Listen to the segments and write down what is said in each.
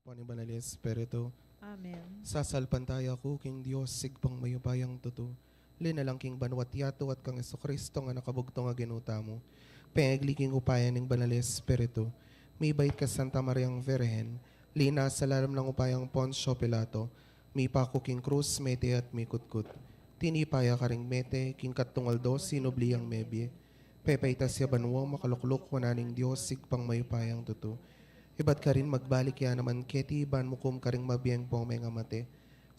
po ni Banal Espiritu. Amen. Sasalpantaya ko, King Diyos, sigpang mayupayang tuto. Linalang King Banwat Yato at kang Kristo nga nakabugtong nga ginuta mo. Pengagli King upayan ng Banal Espiritu. May bait ka Santa Mariang Virgen. Lina sa lalam ng upayang Poncio Pilato. May pako King Cruz, mete at may kutkut. Tinipaya ka ring mete, King Katungaldo, sinubliyang mebye. Pepayta siya banwang makaluklok wananing Diyos, sigpang mayupayang tuto. Iba't ka rin magbalik ya naman keti, ban mukum ka rin mabiyang po may ngamate.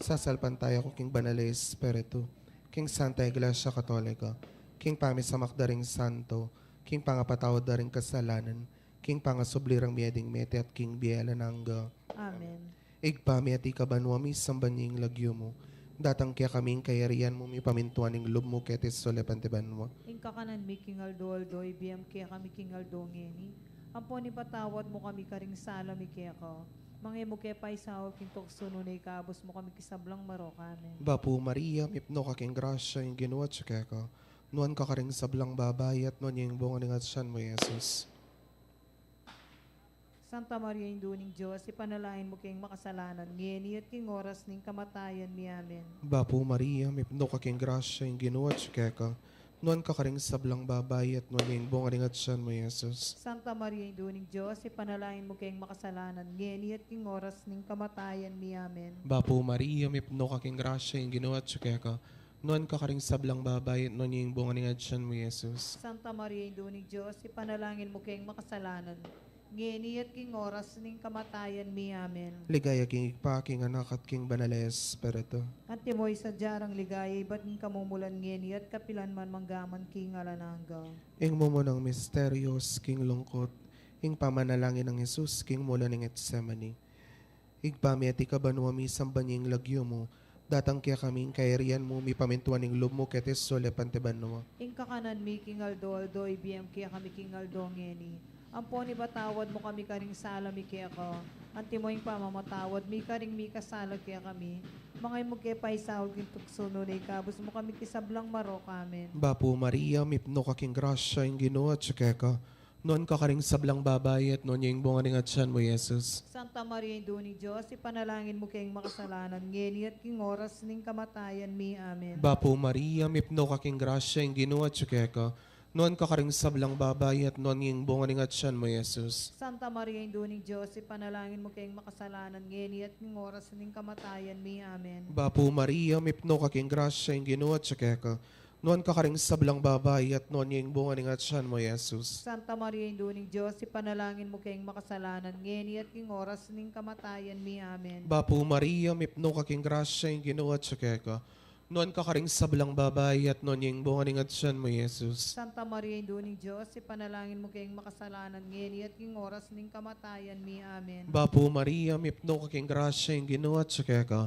Sasalpantaya ko King Banal Espiritu, King Santa Iglesia Katolika, King Pamisamak da ring Santo, King Pangapatawad da ring kasalanan, King Pangasublirang miyading mete at King Biela Nangga. Amen. Igpami at ikabanwami sambanying lagyo mo. Datang kaya kaming kayarian mo, mi pamintuan ng lub mo ketis solepantiban mo. Ingka kanan mi kingaldo ibiyam kaya kami kingaldo ngeni. Ampon ipatawad mo kami karing sala mi kaya ko. Mange mo kaya paisaw kintok sununay kabos mo kami kisablang marok. Amen. Bapu Maria, mipno ka king grasya yung ginuwa tsaka ka. Nuan ka karing sablang babay at nuan yung bunga ng atsan mo, Jesus. Santa Maria Induning Diyos, ipanalain mo kayong makasalanan, ngeni at king oras ning kamatayan mi. Amen. Bapu Maria, mipno ka king grasya yung ginuwa tsaka ka. Nuan ka karing sablang babay at nuan yung bunga ng atsan mo, Jesus. Santa Maria Induning Diyos, ipanalain mo kayong makasalanan, ngeni at king oras ning kamatayan mi. Amen. Bapu Maria, mipno ka king grasya yung ginuwa tsaka ka. Nuan ka karing sablang babay at nuan yung bunga ng atsan mo, Jesus. Santa Maria Induning Diyos, ipanalangin mo kayong makasalanan, ngeni at king oras ning kamatayan mi. Amen. Ligaya king ikpa, king anak at king Banal Espiritu. Antimoy sa jarang ligaya, iba't ng kamumulan ngeni at kapilan man manggaman king alanangga. Ing mo ng misterios, king lungkot, ing pamanalangin ng Jesus, king mula ng Getsemani. Igpami at ikabanwami sambanying lagyo mo, datang kaya kaming kairian mo, mi pamintuan ng lub mo, ketes sole panteban mo. Ing kakanan mi king aldo ibiyam kaya kami king aldo ngeni. Ampon ibatawad mo kami karing sala mi kaya ko. Antimoy pamamatawad mi karing mi kasala kaya kami. Mangay mo kaya paisahol king tuksuno na ikabos mo kami kisablang marok. Amen. Bapu Maria, mipno ka king grasya, ing ginuwa tsaka ka. Noon ka karing sablang babay at noon yung bunga ng atsan mo, Jesus. Santa Maria Induning Diyos, ipanalangin mo kayong makasalanan, ngeni at king oras ning kamatayan mi. Amen. Bapu Maria, mipno ka king grasya, ing ginuwa tsaka ka. Noon ka karing sablang babay at noon yung bunga ng atsan mo, Jesus. Santa Maria Induning Diyos, ipanalangin mo kayong makasalanan, ngeni at king oras ning kamatayan mi. Amen. Bapu Maria, mipno ka king grasya, ing ginuwa tsaka ka. Noon ka karing sablang babay at noon yung bunga ng atsan mo, Jesus. Santa Maria Induning Diyos, ipanalangin mo kayong makasalanan, ngeni at king oras ning kamatayan mi. Amen. Bapu Maria, mipno ka king grasya, ing ginuwa tsaka ka. Noon ka karing sablang babay at noon yung bunga ng atsan mo, Jesus. Santa Maria Induning Diyos, ipanalangin mo kayong makasalanan, ngeni at king oras ning kamatayan mi. Amen. Bapu Maria, mipno ka king grasya, yung ginuwa tsaka ka.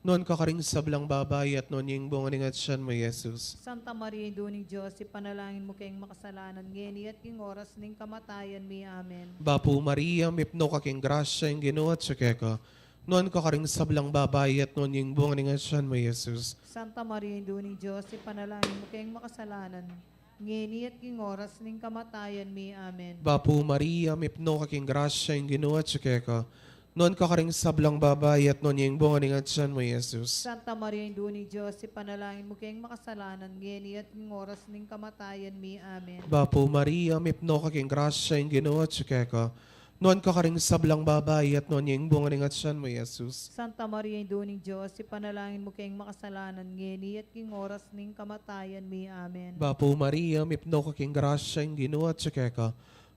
Noon ka karing sablang babay at noon yung bunga ng atsan mo, Jesus. Santa Maria Induning Diyos, ipanalangin mo kayong makasalanan, ngeni at king oras ning kamatayan mi. Amen. Bapu Maria, mipno ka king grasya, yung ginuwa tsaka ka. Noon ka karing sablang babay at noon yung bunga ng atsan mo, Jesus. Santa Maria Induning Diyos, ipanalangin mo kayong makasalanan, ngeni at king oras ning kamatayan mi. Amen. Bapu Maria, mipno ka king grasya, yung ginuwa tsaka ka. Noon ka karing sablang babay at noon yung bunga ng atsan mo, Jesus. Santa Maria Induning Diyos, ipanalangin mo kayong makasalanan, ngeni at king oras ning kamatayan mi. Amen. Bapu Maria, mipno ka king grasya, yung ginuwa tsaka ka. Noon ka karing sablang babay at noon yung bunga ng atsan mo, Jesus. Santa Maria Induning Diyos, ipanalangin mo kayong makasalanan, ngeni at king oras ning kamatayan mi. Amen. Bapu Maria, mipno ka king grasya, yung ginuwa tsaka ka.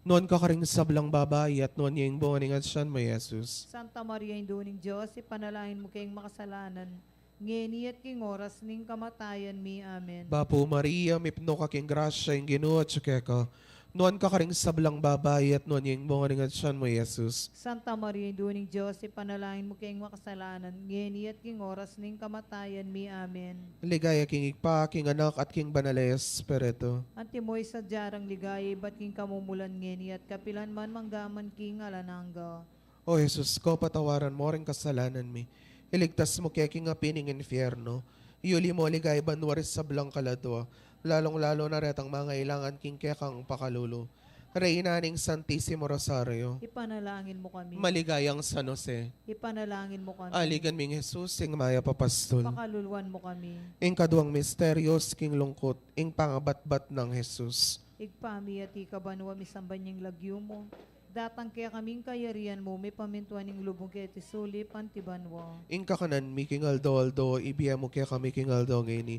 Noon ka karing sablang babay at noon yung bunga ng atsan mo, Jesus. Santa Maria Induning Diyos, ipanalangin mo kayong makasalanan, ngeni at king oras ning kamatayan mi. Amen. Bapu Maria, mipno ka king grasya, yung ginuwa tsaka ka. Noon ka karing sablang babay at noon yung bunga ng atsan mo, Jesus. Santa Maria Induning Diyos, ipanalangin mo kayong makasalanan, ngeni at king oras ning kamatayan mi. Amen. Ligaya king ikpa, king anak at king Banal Espiritu. Antimoy sa jarang ligaya, ba't king kamumulan ngeni at kapilan man manggaman king alanangga. O Jesus ko, patawaran mo rin kasalanan mi. Iligtas mo kaya king apining infierno. Iuli mo ligay banwaris sa blang kaladwa. Lalong-lalo na retang mga ilangan king kekang pakalulo. Reyna ng Santissimo Rosario, Ipanalangin mo kami. maligayang San Jose, Ipanalangin mo kami. aligan ming Jesus, ing maya papastol. Pakaluluan mo kami. Ing kaduang misteryos, king lungkot, ing pangabatbat ng Jesus. Igpami at ikabanwa misambanyang lagyo mo. Datang kaya kaming kayarian mo, may pamintuan ng lubong kaya tisulip, antibanwa. Ing kakanan, mi king aldo, ibiya mo kaya kami king aldo ngayon.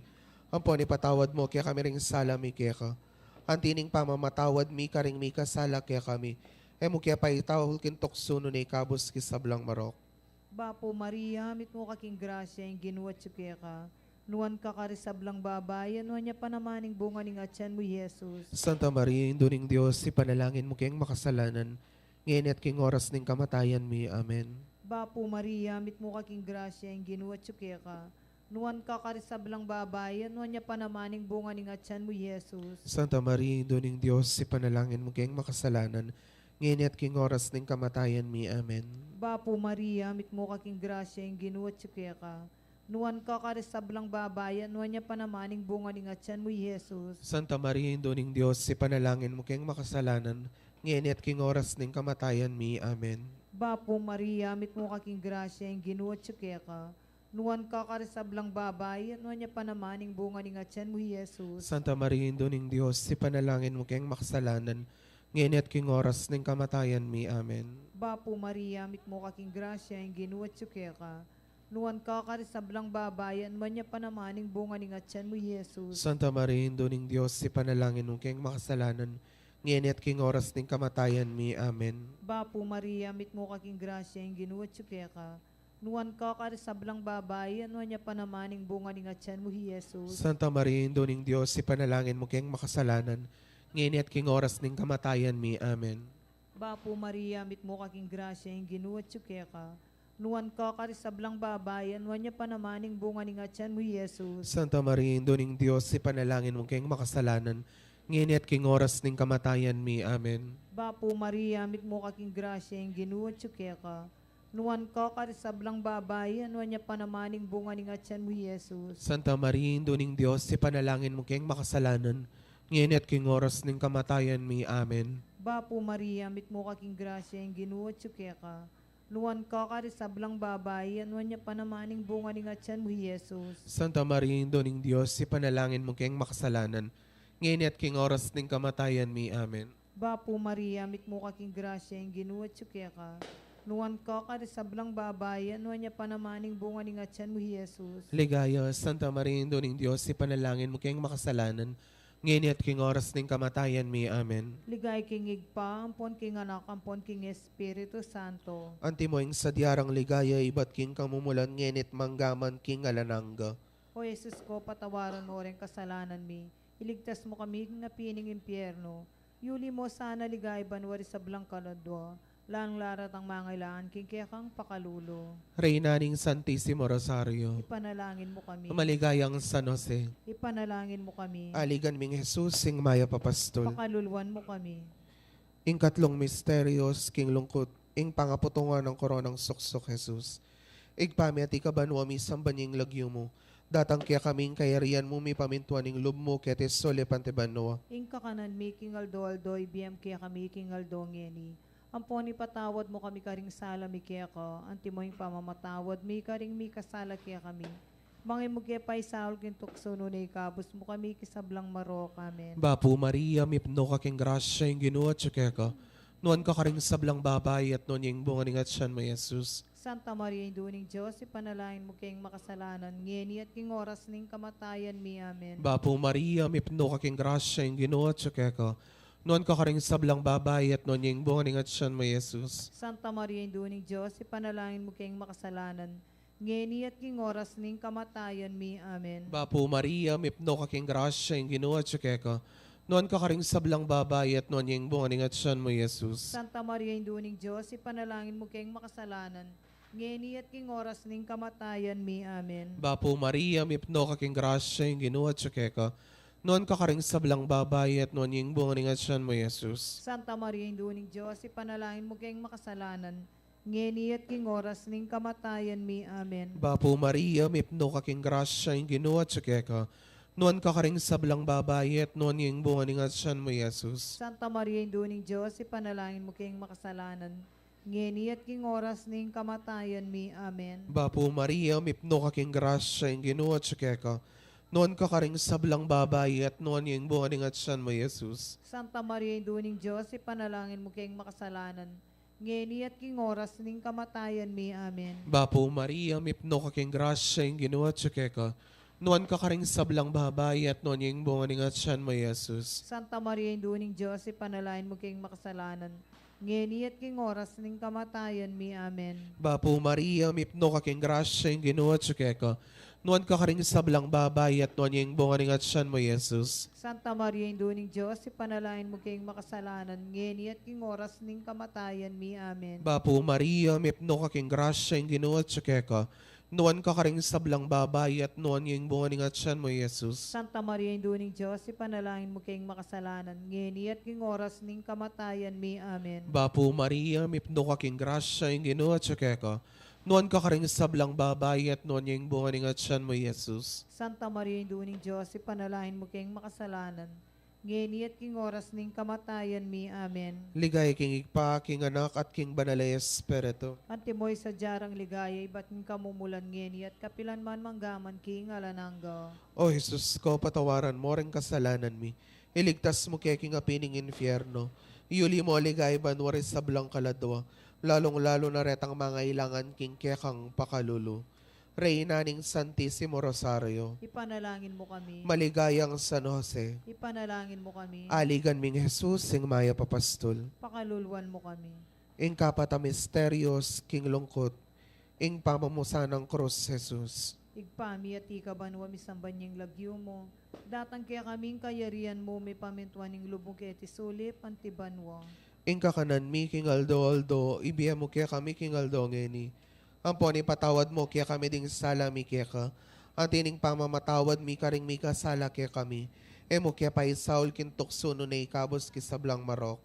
Ampon, ipatawad mo kaya kami ring sala mi kaya ka. Antining pamamatawad mi karing mi kasala kaya kami. Emo kaya pa itawal kintokso no na ikabos kisablang marok. Bapo Maria, mit mo kaking grasya, yung ginuwat kaya ka. Nuwan ka karisablang babayan, nuwan niya panamaning bunga ng atyan mo, Jesus. Santa Maria, Induning Diyos, ipanalangin mo kayong makasalanan. Ngayon at king oras ng kamatayan mi. Amen. Bapo Maria, mit mo kaking grasya, yung ginuwat kaya ka. Nuwan ka karisablang babayan, nuwan niya panamaning bunga ng atyan mo, Jesus. Santa Maria, Induning Diyos, ipanalangin mo kayong makasalanan. Ngayon at king oras ng kamatayan mi. Amen. Bapo Maria, mit mo kaking grasya, yung ginuwat kaya ka. Nuwan ka karisablang babayan, nuwan niya panamaning bunga ng atyan mo, Jesus. Santa Maria, Induning Diyos, ipanalangin mo kayong makasalanan. Ngayon at king oras ng kamatayan mi. Amen. Bapo Maria, mit mo kaking grasya, yung ginuwat kaya ka. Nuwan ka karisablang babayan, nuwan niya panamaning bunga ng atyan mo, Jesus. Santa Maria, Induning Diyos, ipanalangin mo kayong makasalanan. Ngayon at king oras ng kamatayan mi. Amen. Bapo Maria, mit mo kaking grasya, yung ginuwat kaya ka. Nuwan ka karisablang babayan, nuwan niya panamaning bunga ng atyan mo, Jesus. Santa Maria, Induning Diyos, ipanalangin mo kayong makasalanan. Ngayon at king oras ng kamatayan mi. Amen. Bapo Maria, mit mo kaking grasya, yung ginuwat kaya ka. Nuwan ka karisablang babayan, nuwan niya panamaning bunga ng atyan mo, Jesus. Santa Maria, Induning Diyos, ipanalangin mo kayong makasalanan. Ngayon at king oras ng kamatayan mi. Amen. Bapo Maria, mit mo kaking grasya, yung ginuwat kaya ka. Nuwan ka karisablang babayan, nuwan niya panamaning bunga ng atyan mo, Jesus. Santa Maria, Induning Diyos, ipanalangin mo kayong makasalanan. Ngayon at king oras ng kamatayan mi. Amen. Bapo Maria, mit mo kaking grasya, yung ginuwat kaya ka. Nuwan ka karisablang babayan, nuwan niya panamaning bunga ng atyan mo, Jesus. Santa Maria, Induning Diyos, ipanalangin mo kayong makasalanan. Ngayon at king oras ng kamatayan mi. Amen. Bapo Maria, mit mo kaking grasya, yung ginuwat kaya ka. Nuwan ka karisablang babayan, nuwan niya panamaning bunga ng atyan mo, Jesus. Santa Maria, Induning Diyos, ipanalangin mo kayong makasalanan. Ngayon at king oras ng kamatayan mi. Amen. Bapo Maria, mit mo kaking grasya, yung ginuwat kaya ka. Nuwan ka karisablang babayan, nuwan niya panamaning bunga ng atyan mo, Jesus. Ligaya, Santa Maria, Induning Diyos, ipanalangin mo kayong makasalanan. Ngayon at king oras ng kamatayan mi. Amen. Ligay king igpa, ampon king anak, ampon king Espiritu Santo. Antimoing sa diarang ligaya, ibat king kamumulan, ngenit manggaman king alananga. O Jesus ko, patawaran mo rin kasalanan mi. Iligtas mo kami ng napining impyerno. Yuli mo sana ligay banwari sa Blancaladwa. Lang larat ang mangailangan, king kaya kang pakalulo. Reyna ng Santissimo Rosario, Ipanalangin mo kami. maligayang San Jose, Ipanalangin mo kami. aligan ming Jesus, sing maya papastol. Pakaluluan mo kami. Ing katlong misteryos, king lungkot, ing pangaputungan ng koronang suksok Jesus. Igpami at ikabanwa mi sambanying lagyo mo. Datang kaya kaming kayarian mo mi pamintuan ng lub mo kaya tesole pantebanwa. Ing kakanan mi king aldo, ibiyam kaya kami king aldo ngeni. Amponi patawad mo kami karing sala mi kaya ko. Anti mo yung pamamatawad mi karing mi kasala kaya kami. Mangay mo kaya pa isaul kintukso no na ikabos mo kami kisablang marok. Amen. Bapu Maria, mipno ka king grasya yung ginuwa tsaka ka. Nuan ka karing sablang babay at nun yung bunga ng atsyan mo, Jesus. Santa Maria, Induning Diyos, ipanalangin mo kayong makasalanan, ngeni at king oras ning kamatayan mi. Amen. Bapu Maria, mipno ka king grasya yung ginuwa tsaka ka. Nuan ka karing sablang babay at nun yung bunga ng atsyan mo, Jesus. Santa Maria, Induning Diyos, ipanalangin mo kayong makasalanan, ngeni at king oras ning kamatayan mi. Amen. Bapu Maria, mipno ka king grasya yung ginuwa tsaka ka. Nuan ka karing sablang babay at nun yung bunga ng atsyan mo, Jesus. Santa Maria, Induning Diyos, ipanalangin mo kayong makasalanan, ngeni at king oras ning kamatayan mi. Amen. Bapu Maria, mipno ka king grasya yung ginuwa tsaka ka. Nuan ka karing sablang babay at nun yung bunga ng atsyan mo, Jesus. Santa Maria, Induning Diyos, ipanalangin mo kayong makasalanan, ngeni at king oras ning kamatayan mi. Amen. Bapu Maria, mipno ka king grasya yung ginuwa tsaka ka. Nuan ka karing sablang babae at nuan yung bunga ni nga tiyan mo, Jesus. Santa Maria, Induning Diyos, ipanalangin mo kayong makasalanan. Ngeni at king oras ning kamatayan mi. Amen. Bapo Maria, mipno ka king grasya yung ginuwa ka. Nuan ka karing sablang babae at nuan yung bunga ni nga tiyan mo, Jesus. Santa Maria, Induning Diyos, ipanalangin mo kayong makasalanan. Ngeni at king oras ning kamatayan mi. Amen. Bapo Maria, mipno ka king grasya yung ginuwa ka. Nuan ka karing sablang babae at nuan yung bunga ni nga tiyan mo, Jesus. Santa Maria, Induning Diyos, ipanalangin mo kayong makasalanan. Ngeni at king oras ning kamatayan mi. Amen. Bapo Maria, mipno ka king grasya yung ginuwa ka. Nuan ka karing sablang babae at nuan yung bunga ni nga tiyan mo, Jesus. Santa Maria, Induning Diyos, ipanalangin mo kayong makasalanan. Ngeni at king oras ning kamatayan mi. Amen. Bapo Maria, mipno ka king grasya yung ginuwa ka. Nuan ka karing sablang babae at nuan yung bunga ni nga tiyan mo, Jesus. Santa Maria, Induning Diyos, ipanalangin mo kayong makasalanan. Ngeni at king oras ning kamatayan mi. Amen. Bapo Maria, mipno ka king grasya yung ginuwa ka. Nuan ka karing sablang babae at nuan yung bunga ni nga tiyan mo, Jesus. Santa Maria, Induning Diyos, ipanalangin mo kayong makasalanan. Ngeni at king oras ning kamatayan mi. Amen. Ligay king igpa, king anak at king banalay espiritu. Antimoy sa jarang ligaya, iba't ng kamumulan ngeni at kapilan man manggaman king alanangga. O Jesus ko, patawaran mo rin kasalanan mi. Iligtas mo kaya king apining infierno. Iuli mo aligay banwari sa blang kaladwa. Lalong-lalo na retang mga ilangan king kekang pakalulu. Reyna ning Santissimo Rosario. Ipanalangin mo kami. Maligayang San Jose. Ipanalangin mo kami. Aligan ming Jesus, sing maya papastol. Pakaluluan mo kami. Ing kapata misterios, king lungkot. Ing pamamusa ng krus, Jesus. Igpami at ikabanwa misambanyang lagyo mo. Datang kaya kaming kayarian mo, may pamintuan ng lubong kaya tisulip, antibanwa. Ing kakanan mi, king Aldo, ibiya mo kaya kami, king Aldo, ngeni. Ampon, ipatawad mo kaya kami ding sala mi kaya ka. Ang tining pamamatawad mi karing mi kasala kaya kami. Emo kaya pa isaul kintukso no na ikabos kisablang marok.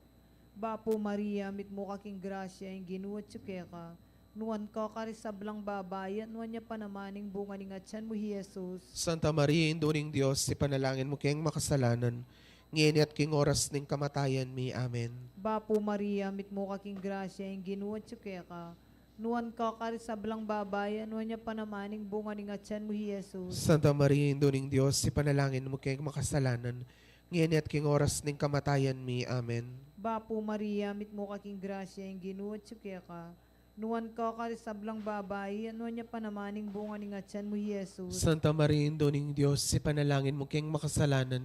Bapo Maria, mit mo kaking grasya, yung ginuwat kaya ka. Nuan ka karisablang babayan, nuan niya panamaning bunga ni nga tiyan mo, Jesus. Santa Maria, Induning Diyos, ipanalangin mo kayang makasalanan. Ngayon at king oras ning kamatayan mi. Amen. Bapo Maria, mit mo kaking grasya, yung ginuwat kaya ka. Nuan ka karisablang babayan, nuan niya panamaning bunga ni nga tiyan mo, Jesus. Santa Maria, Induning Diyos, ipanalangin mo kayang makasalanan. Ngayon at king oras ning kamatayan mi. Amen. Bapo Maria, mit mo kaking grasya, yung ginuwat kaya ka. Nuan ka karisablang babayan, nuan niya panamaning bunga ni nga tiyan mo, Jesus. Santa Maria, Induning Diyos, ipanalangin mo kayang makasalanan.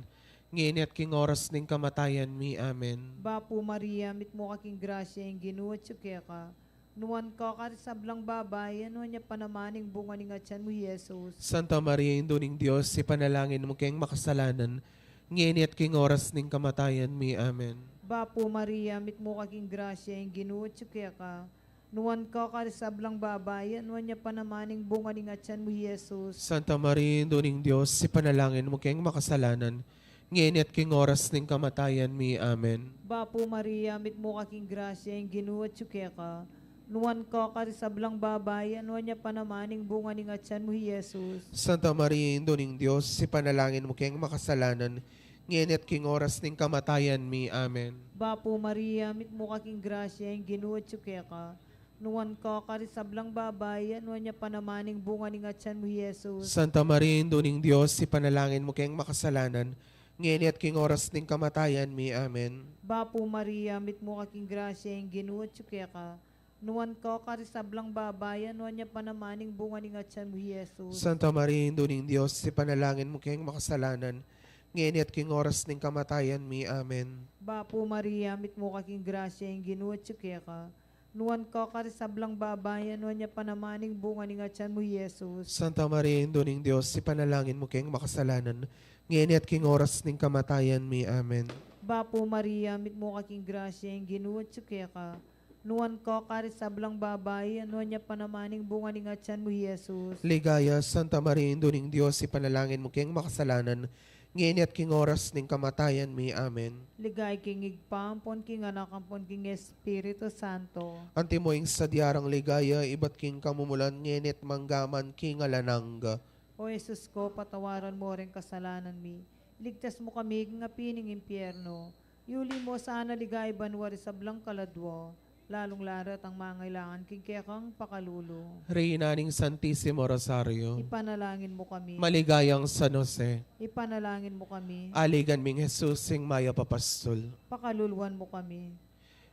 Ngayon at king oras ning kamatayan mi. Amen. Bapo Maria, mit mo kaking grasya, yung ginuwat kaya ka. Nuan ka karisablang babayan, nuan niya panamaning bunga ni nga tiyan mo, Jesus. Santa Maria, Induning Diyos, ipanalangin mo kayang makasalanan. Ngayon at king oras ning kamatayan mi. Amen. Bapo Maria, mit mo kaking grasya, yung ginuwat kaya ka. Nuan ka karisablang babayan, nuan niya panamaning bunga ni nga tiyan mo, Jesus. Santa Maria, Induning Diyos, ipanalangin mo kayang makasalanan. Ngayon at king oras ning kamatayan mi. Amen. Bapo Maria, mit mo kaking grasya, yung ginuwat kaya ka. Nuan ka karisablang babayan, nuan niya panamaning bunga ni nga tiyan mo, Jesus. Santa Maria, Induning Diyos, ipanalangin mo kayang makasalanan. Ngayon at king oras ning kamatayan mi. Amen. Bapo Maria, mit mo kaking grasya, yung ginuwat kaya ka. Nuan ka karisablang babayan, nuan niya panamaning bunga ni nga tiyan mo, Jesus. Santa Maria, Induning Diyos, ipanalangin mo kayang makasalanan. Ngayon at king oras ning kamatayan mi. Amen. Bapo Maria, mit mo kaking grasya, yung ginuwat kaya ka. Nuan ka karisablang babayan, nuan niya panamaning bunga ni nga tiyan mo, Jesus. Santa Maria, Induning Diyos, ipanalangin mo kayang makasalanan. Ngayon at king oras ning kamatayan mi. Amen. Bapo Maria, mit mo kaking grasya, yung ginuwat kaya ka. Nuan ka karisablang babayan, nuan niya panamaning bunga ni nga tiyan mo, Jesus. Santa Maria, Induning Diyos, ipanalangin mo kayang makasalanan. Ngayon at king oras ning kamatayan mi. Amen. Bapo Maria, mit mo kaking grasya, yung ginuwat kaya ka. Nuan ka karisablang babayan, nuan niya panamaning bunga ni nga tiyan mo, Jesus. Ligaya, Santa Maria, Induning Diyos, ipanalangin mo kayang makasalanan. Ngayon at king oras ning kamatayan mi. Amen. Ligay king igpampon, king anak, ampon, king Espiritu Santo. Antimoing sa diarang ligaya, iba't king kamumulan, ngayon at manggaman, king alanangga. O Jesus ko, patawaran mo rin kasalanan mi. Iligtas mo kami ng apining impyerno. Yuli mo sana ligay banwari sa blang kaladwo. Lalong larat ang mangailangan kikekang pakalulo. Reynaning Santissimo Rosario, Ipanalangin mo kami. maligayang San Jose, Ipanalangin mo kami. aligan ming Jesus sing maya papastol. Pakaluluan mo kami.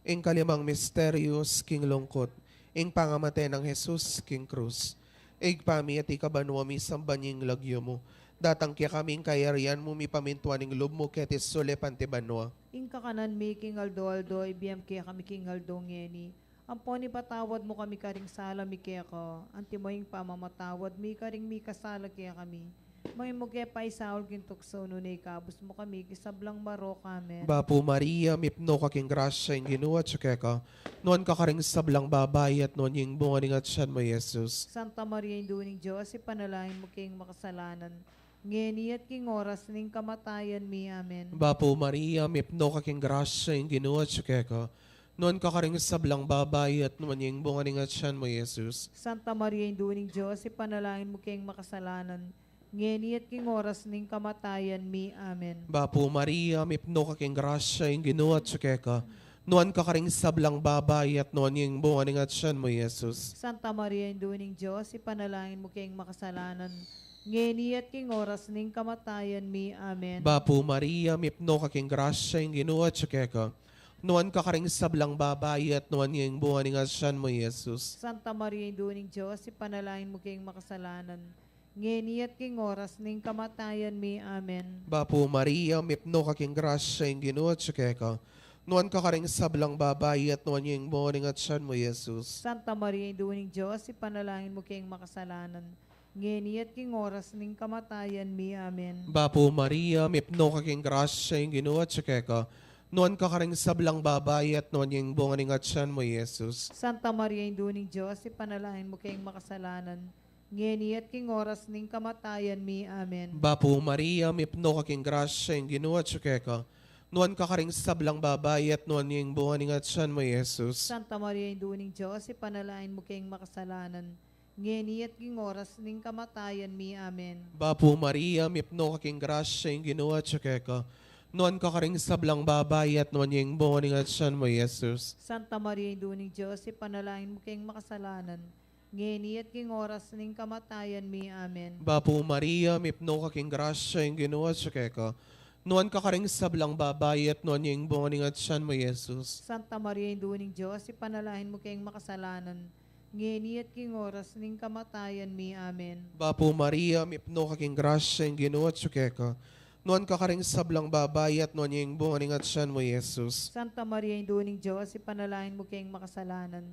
Ing kalimang misterios king lungkot, ing pangamatay ng Jesus king krus. Ig pami at ikabanwa mi sambanying lagyo mo. Datang kya kaming kayarian mo mi pamintuaning lub mo ketis sole pantibanwa. Ing kakanan mi king aldo, ibiyam kaya kami king aldo ngeni. Amponi patawad mo kami karing sala mi kaya ko. Antimoying pamamatawad mi karing mi kasala kaya kami. May mo kaya pa isaul kintukso no na ikabos mo kami kisablang marok amen. Bapo Maria, mipno kaking grasya ing ginuwa tsukeka. Noon ka karing sablang babay at noon yung bunganing at siyan mo, Jesus. Santa Maria Induning Diyos, ipanalangin mo king makasalanan. Ngeni at king oras ning kamatayan mi amen. Bapo Maria, mipno kaking grasya ing ginuwa tsukeka. Noon ka karing sablang babay at noon yung bunganing at siyan mo, Jesus. Santa Maria Induning Diyos, ipanalangin mo king makasalanan. Ngeni at king oras ning kamatayan mi amen. Bapo Maria, mipno kaking grasya ing ginuwa tsukeka. Noon ka karing sablang babay at noon yung bunganing at siyan mo, Jesus. Santa Maria Induning Diyos, ipanalangin mo king makasalanan. Ngeni at king oras ning kamatayan mi amen. Bapo Maria, mipno kaking grasya ing ginuwa tsukeka. Noon ka karing sablang babay at noon yung bunganing at siyan mo, Jesus. Santa Maria Induning Diyos, ipanalangin mo king makasalanan. Ngeni at king oras ning kamatayan mi amen. Bapo Maria, mipno kaking grasya ing ginuwa tsukeka. Noon ka karing sablang babay at noon yung bunganing at siyan mo, Jesus. Santa Maria Induning Diyos, ipanalangin mo king makasalanan. Ngeni at king oras ning kamatayan mi amen. Bapo Maria, mipno kaking grasya ing ginuwa tsukeka. Noon ka karing sablang babay at noon yung bunganing at siyan mo, Jesus. Santa Maria Induning Diyos, ipanalangin mo king makasalanan. Ngeni at king oras ning kamatayan mi amen. Bapo Maria, mipno kaking grasya ing ginuwa tsukeka. Noon ka karing sablang babay at noon yung bunganing at siyan mo, Jesus. Santa Maria Induning Diyos, ipanalangin mo king makasalanan. Ngeni at king oras ning kamatayan mi amen. Bapo Maria, mipno kaking grasya ing ginuwa tsukeka. Noon ka karing sablang babay at noon yung bunganing at siyan mo, Jesus. Santa Maria Induning Diyos, ipanalangin mo king makasalanan. Ngeni at king oras ning kamatayan mi amen. Bapo Maria, mipno kaking grasya ing ginuwa tsukeka. Noon ka karing sablang babay at noon yung bunganing at siyan mo, Jesus. Santa Maria Induning Diyos, ipanalangin mo king makasalanan. Ngeni at king oras ning kamatayan mi amen. Bapo Maria, mipno kaking grasya ing ginuwa tsukeka. Noon ka karing sablang babay at noon yung bunganing at siyan mo, Jesus. Santa Maria Induning Diyos, ipanalangin mo king makasalanan.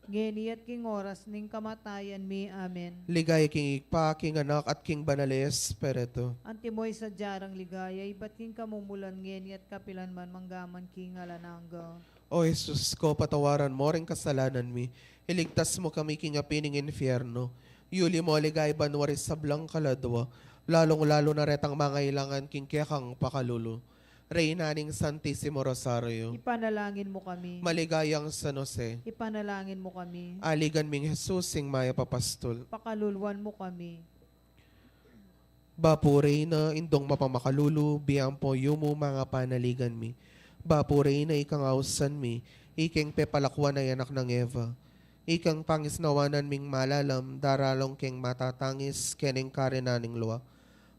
Ngeni at king oras ning kamatayan mi amen. Ligay king ikpa, king anak at king banales, Espiritu. Antimoy sa jarang ligaya, iba't king kamumulan ngeni at kapilan man manggaman king alanangga. O Jesus ko, patawaran mo rin kasalanan mi. Iligtas mo kami king apining infierno. Yuli mo aligay banwari sablang kaladwa. Lalong-lalo na retang mga ilangan king kekang pakalulo. Reynaning Santissimo Rosario, Ipanalangin mo kami. maligayang San Jose, Ipanalangin mo kami. aligan ming Jesus sing maya papastol. Pakaluluan mo kami. Bapo Reyna, indong mapamakalulu, biyampo yumo mga panaligan mi. Bapo Reyna, ikang ausan mi, iking pepalakwan ay anak ng Eva. Ikang pangisnawanan ming malalam, daralong keng matatangis, kening karenaning luwa.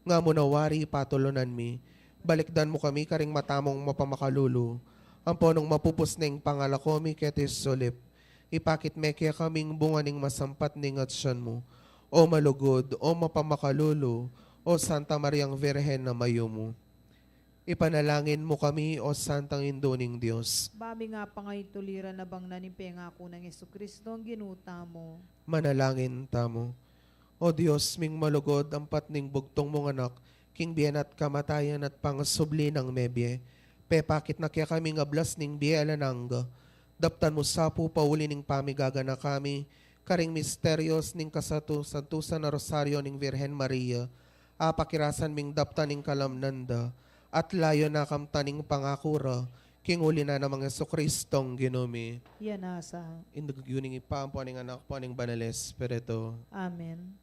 Nga mo nawari patulunan mi, balikdan mo kami karing matamong mapamakalulu. Ang ponong mapupus ning pangalakomi ketis solip. Ipakit me kaya kaming bunganing masampat ning atsyan mo. O malugod, o mapamakalulu, o Santa Mariang Virhen na mayo mo. Ipanalangin mo kami, o Santang Induning Diyos. Bami nga pa ngayon tuliran na bang nanimpenga ko ng Jesucristo ang ginuta mo. Manalangin tamo. O Diyos, ming malugod, ang patning bugtong mong anak, king biyan at kamatayan at pangasubli ng mebye. Pepakit na kaya kaming ablas ning biyalanangga. Daptan mo sapo pauli ning pamigaga na kami, karing misterios ning santusan na rosaryo ning Virhen Maria, apakirasan ming daptan ning kalamnanda, at layo na kamtaning pangakura, king uli na namang Jesucristong ginumi. Yan asa. Indugyuning ipaampo aning anak po aning banales, Espiritu. Amen.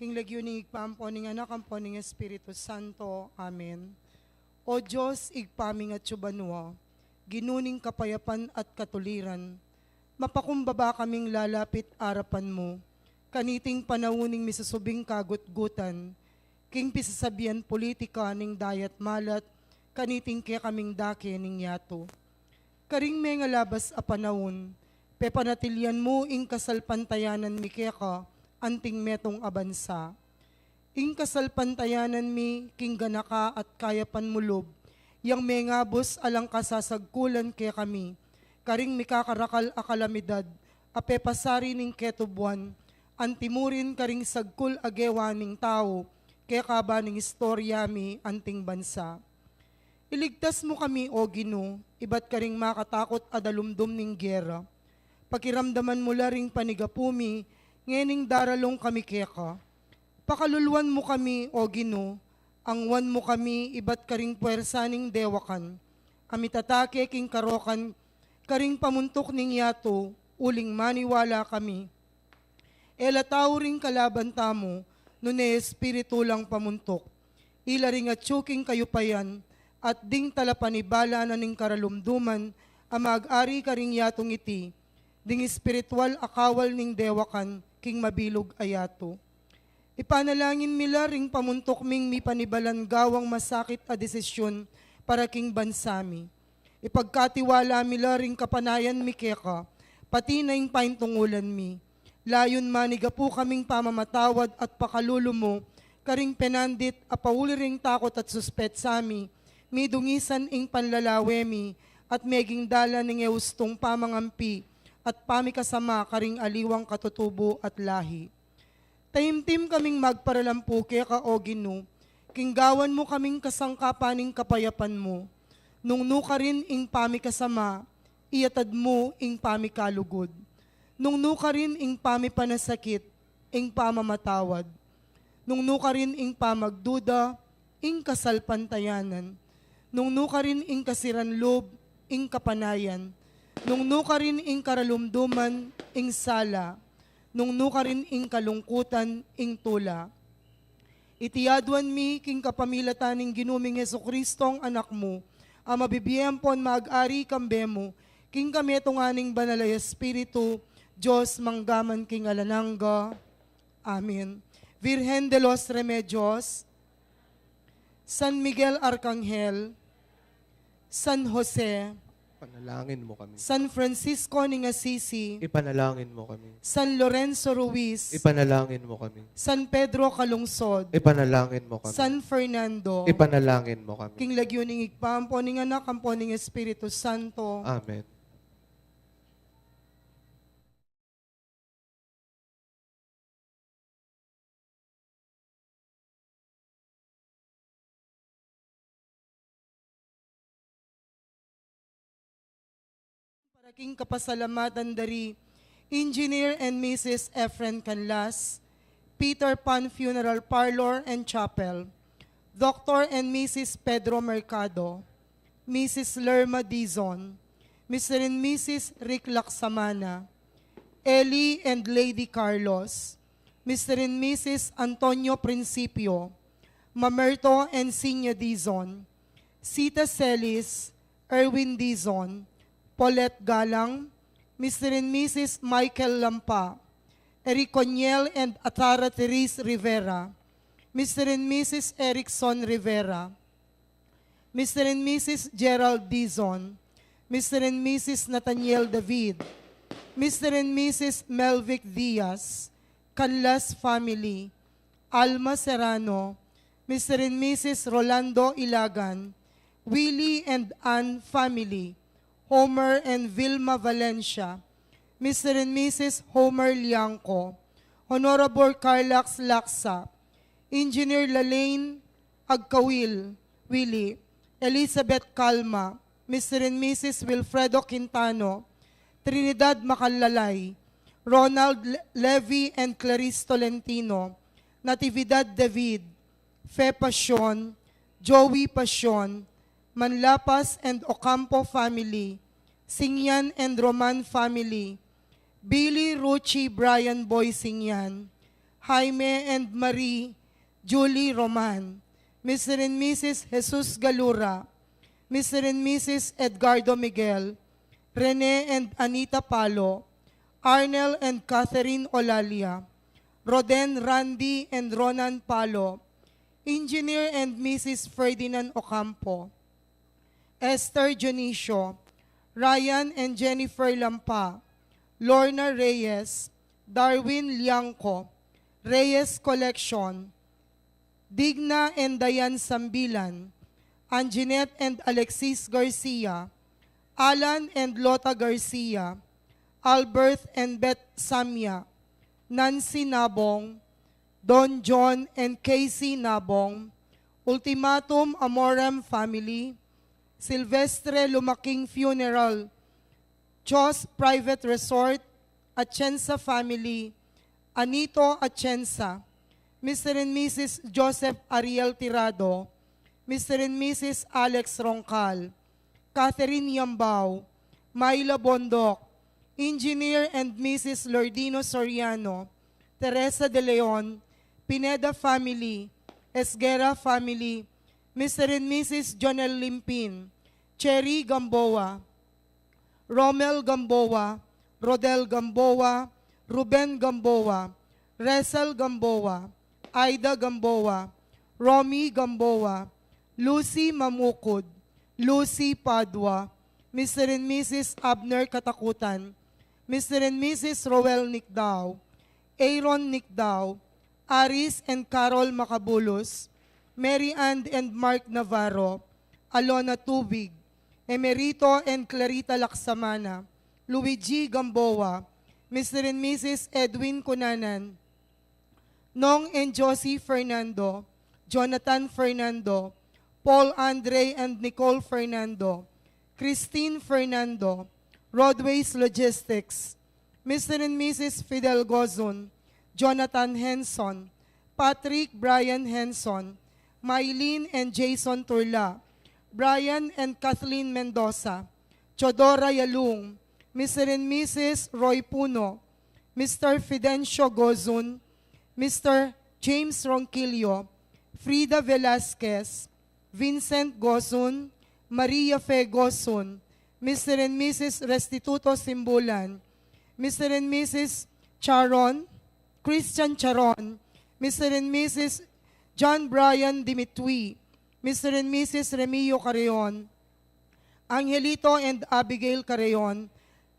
King lagyuning igpampo ning anak ampo ning Espiritu Santo. Amen. O Diyos, igpaming at subanwa, ginuning kapayapan at katuliran, mapakumbaba kaming lalapit arapan mo, kaniting panawuning misusubing kagutgutan, king pisasabihan politika ning dayat malat, kaniting kaya kaming dake ning yato. Karing may nga labas a panahon, pepanatilyan mo ing kasalpantayanan mi kaya ka, anting metong abansa. Ing kasalpantayanan mi, king ganaka at kayapan mulob, yang may ngabos alang kasasagkulan kaya kami, karing mikakarakal a kalamidad, apepasari ning ketubuan, antimurin karing sagkul agewa ning tao, kaya kaba ning istorya mi anting bansa. Iligtas mo kami, O Ginoo, iba't karing makatakot adalumdum ning gera. Pakiramdaman mo laring panigapumi, ngening daralong kami keka. Pakaluluan mo kami, O Ginoo, angwan mo kami, iba't karing puwersa ning dewakan. Amitatake king karokan, karing pamuntok ning yato, uling maniwala kami. Elataw ring kalaban tamo, nune espiritu lang pamuntok. Ila ring at tsuking kayupayan, at ding talapanibala na ning karalumduman, amag-ari karing yatong iti, ding espiritual akawal ning dewakan, king mabilog ayato. Ipanalangin mila ring pamuntok ming mi panibalan gawang masakit a desisyon para king bansami. Ipagkatiwala mila ring kapanayan mi keka, pati na ing paintungulan mi. Layon maniga po kaming pamamatawad at pakalulu mo, karing penandit apauli ring takot at suspet sami, mi dungisan ing panlalawe mi, at meging dala ning eustong pamangampi, at pamikasama karing aliwang katutubo at lahi. Taimtim kaming magparalampu kaya ka, O Ginoo, kinggawan mo kaming kasangkapaning kapayapan mo, nungnu ka rin ing pamikasama, iyatad mo ing pamikalugod, nungnu ka rin ing pamipanasakit, ing pamamatawad, nungnu ka rin ing pamagduda, ing kasalpantayanan, nungnu ka rin ing kasiranlob, ing kapanayan, nungnu ka rin ing karalumduman, ing sala, nungnu ka rin ing kalungkutan, ing tula. Itiyaduan mi, king kapamilataning ginuming Jesucristo ang anak mo, ang mabibiyempon mag-ari kambemo, king kametong aning banalay Espiritu, Diyos manggaman king alanangga. Amen. Virgen de los Remedios, San Miguel Arcangel, San Jose, Panalangin mo kami. San Francisco ning Assisi, Ipanalangin mo kami. San Lorenzo Ruiz, Ipanalangin mo kami. San Pedro Calungsod, Ipanalangin mo kami. San Fernando, Ipanalangin mo kami. king lagyuning igpampo ning anak ampo ning Espiritu Santo. Amen. Paraking kapasalamatan dari Engineer and Mrs. Efren Canlas, Peter Pan Funeral Parlor and Chapel, Dr. and Mrs. Pedro Mercado, Mrs. Lerma Dizon, Mr. and Mrs. Rick Laksamana, Ellie and Lady Carlos, Mr. and Mrs. Antonio Principio, Mamerto and Sinya Dizon, Sita Celis, Erwin Dizon, Paulette Galang, Mr. and Mrs. Michael Lampa, Eric Coniel and Atara Therese Rivera, Mr. and Mrs. Erickson Rivera, Mr. and Mrs. Gerald Dizon, Mr. and Mrs. Nathaniel David, Mr. and Mrs. Melvic Diaz, Canlas family, Alma Serrano, Mr. and Mrs. Rolando Ilagan, Willie and Ann family, Homer and Vilma Valencia, Mr. and Mrs. Homer Liangco, Honorable Carlax Laksa, Engineer Lalaine Agkawil, Willie, Elizabeth Calma, Mr. and Mrs. Wilfredo Quintano, Trinidad Macalalay, Ronald Levy and Clarice Tolentino, Natividad David, Fe Passion, Joey Passion, Manlapas and Ocampo family, Singyan and Roman family, Billy Ruchi Brian Boy Singyan, Jaime and Marie Julie Roman, Mr. and Mrs. Jesus Galura, Mr. and Mrs. Edgardo Miguel, Rene and Anita Palo, Arnel and Catherine Olalia, Roden Randy and Ronan Palo, Engineer and Mrs. Ferdinand Ocampo, Esther Dionisio, Ryan and Jennifer Lampa, Lorna Reyes, Darwin Liangco, Reyes Collection, Digna and Dayan Sambilan, Anjanette and Alexis Garcia, Alan and Lota Garcia, Albert and Beth Samya, Nancy Nabong, Don John and Casey Nabong, Ultimatum Amorem Family, Silvestre Lumaking Funeral, Chos Private Resort, Atienza Family, Anito Atienza, Mr. and Mrs. Joseph Ariel Tirado, Mr. and Mrs. Alex Roncal, Catherine Yambao, Myla Bondok, Engineer and Mrs. Lordino Soriano, Teresa De Leon, Pineda Family, Esguera Family, Mr. and Mrs. Jonel Limpin, Cherry Gamboa, Romel Gamboa, Rodel Gamboa, Ruben Gamboa, Resel Gamboa, Aida Gamboa, Romy Gamboa, Lucy Mamukod, Lucy Padua, Mr. and Mrs. Abner Katakutan, Mr. and Mrs. Roel Nicdao, Aaron Nicdao, Aris and Carol Macabulos, Mary Ann and Mark Navarro, Alona Tubig, Emerito and Clarita Laksamana, Luigi Gamboa, Mr. and Mrs. Edwin Cunanan, Nong and Josie Fernando, Jonathan Fernando, Paul Andre and Nicole Fernando, Christine Fernando, Roadways Logistics, Mr. and Mrs. Fidel Gozon, Jonathan Henson, Patrick Brian Henson, Mylene and Jason Turla, Brian and Kathleen Mendoza, Chodora Yalung, Mr. and Mrs. Roy Puno, Mr. Fidencio Gozon, Mr. James Ronquillo, Frida Velasquez, Vincent Gozon, Maria Fe Gozon, Mr. and Mrs. Restituto Simbulan, Mr. and Mrs. Charon, Christian Charon, Mr. and Mrs. John Brian Dimitwi, Mr. and Mrs. Remio Carreon, Angelito and Abigail Carreon,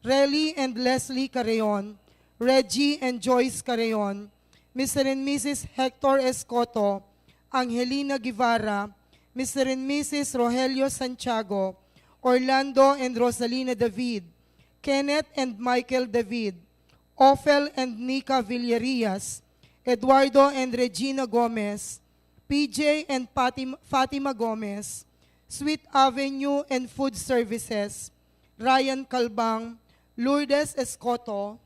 Relly and Leslie Carreon, Reggie and Joyce Carreon, Mr. and Mrs. Hector Escoto, Angelina Guevara, Mr. and Mrs. Rogelio Santiago, Orlando and Rosalina David, Kenneth and Michael David, Ophel and Nika Villarias, Eduardo and Regina Gomez, PJ and Fatima Gomez, Sweet Avenue and Food Services, Ryan Calbang, Lourdes Escoto,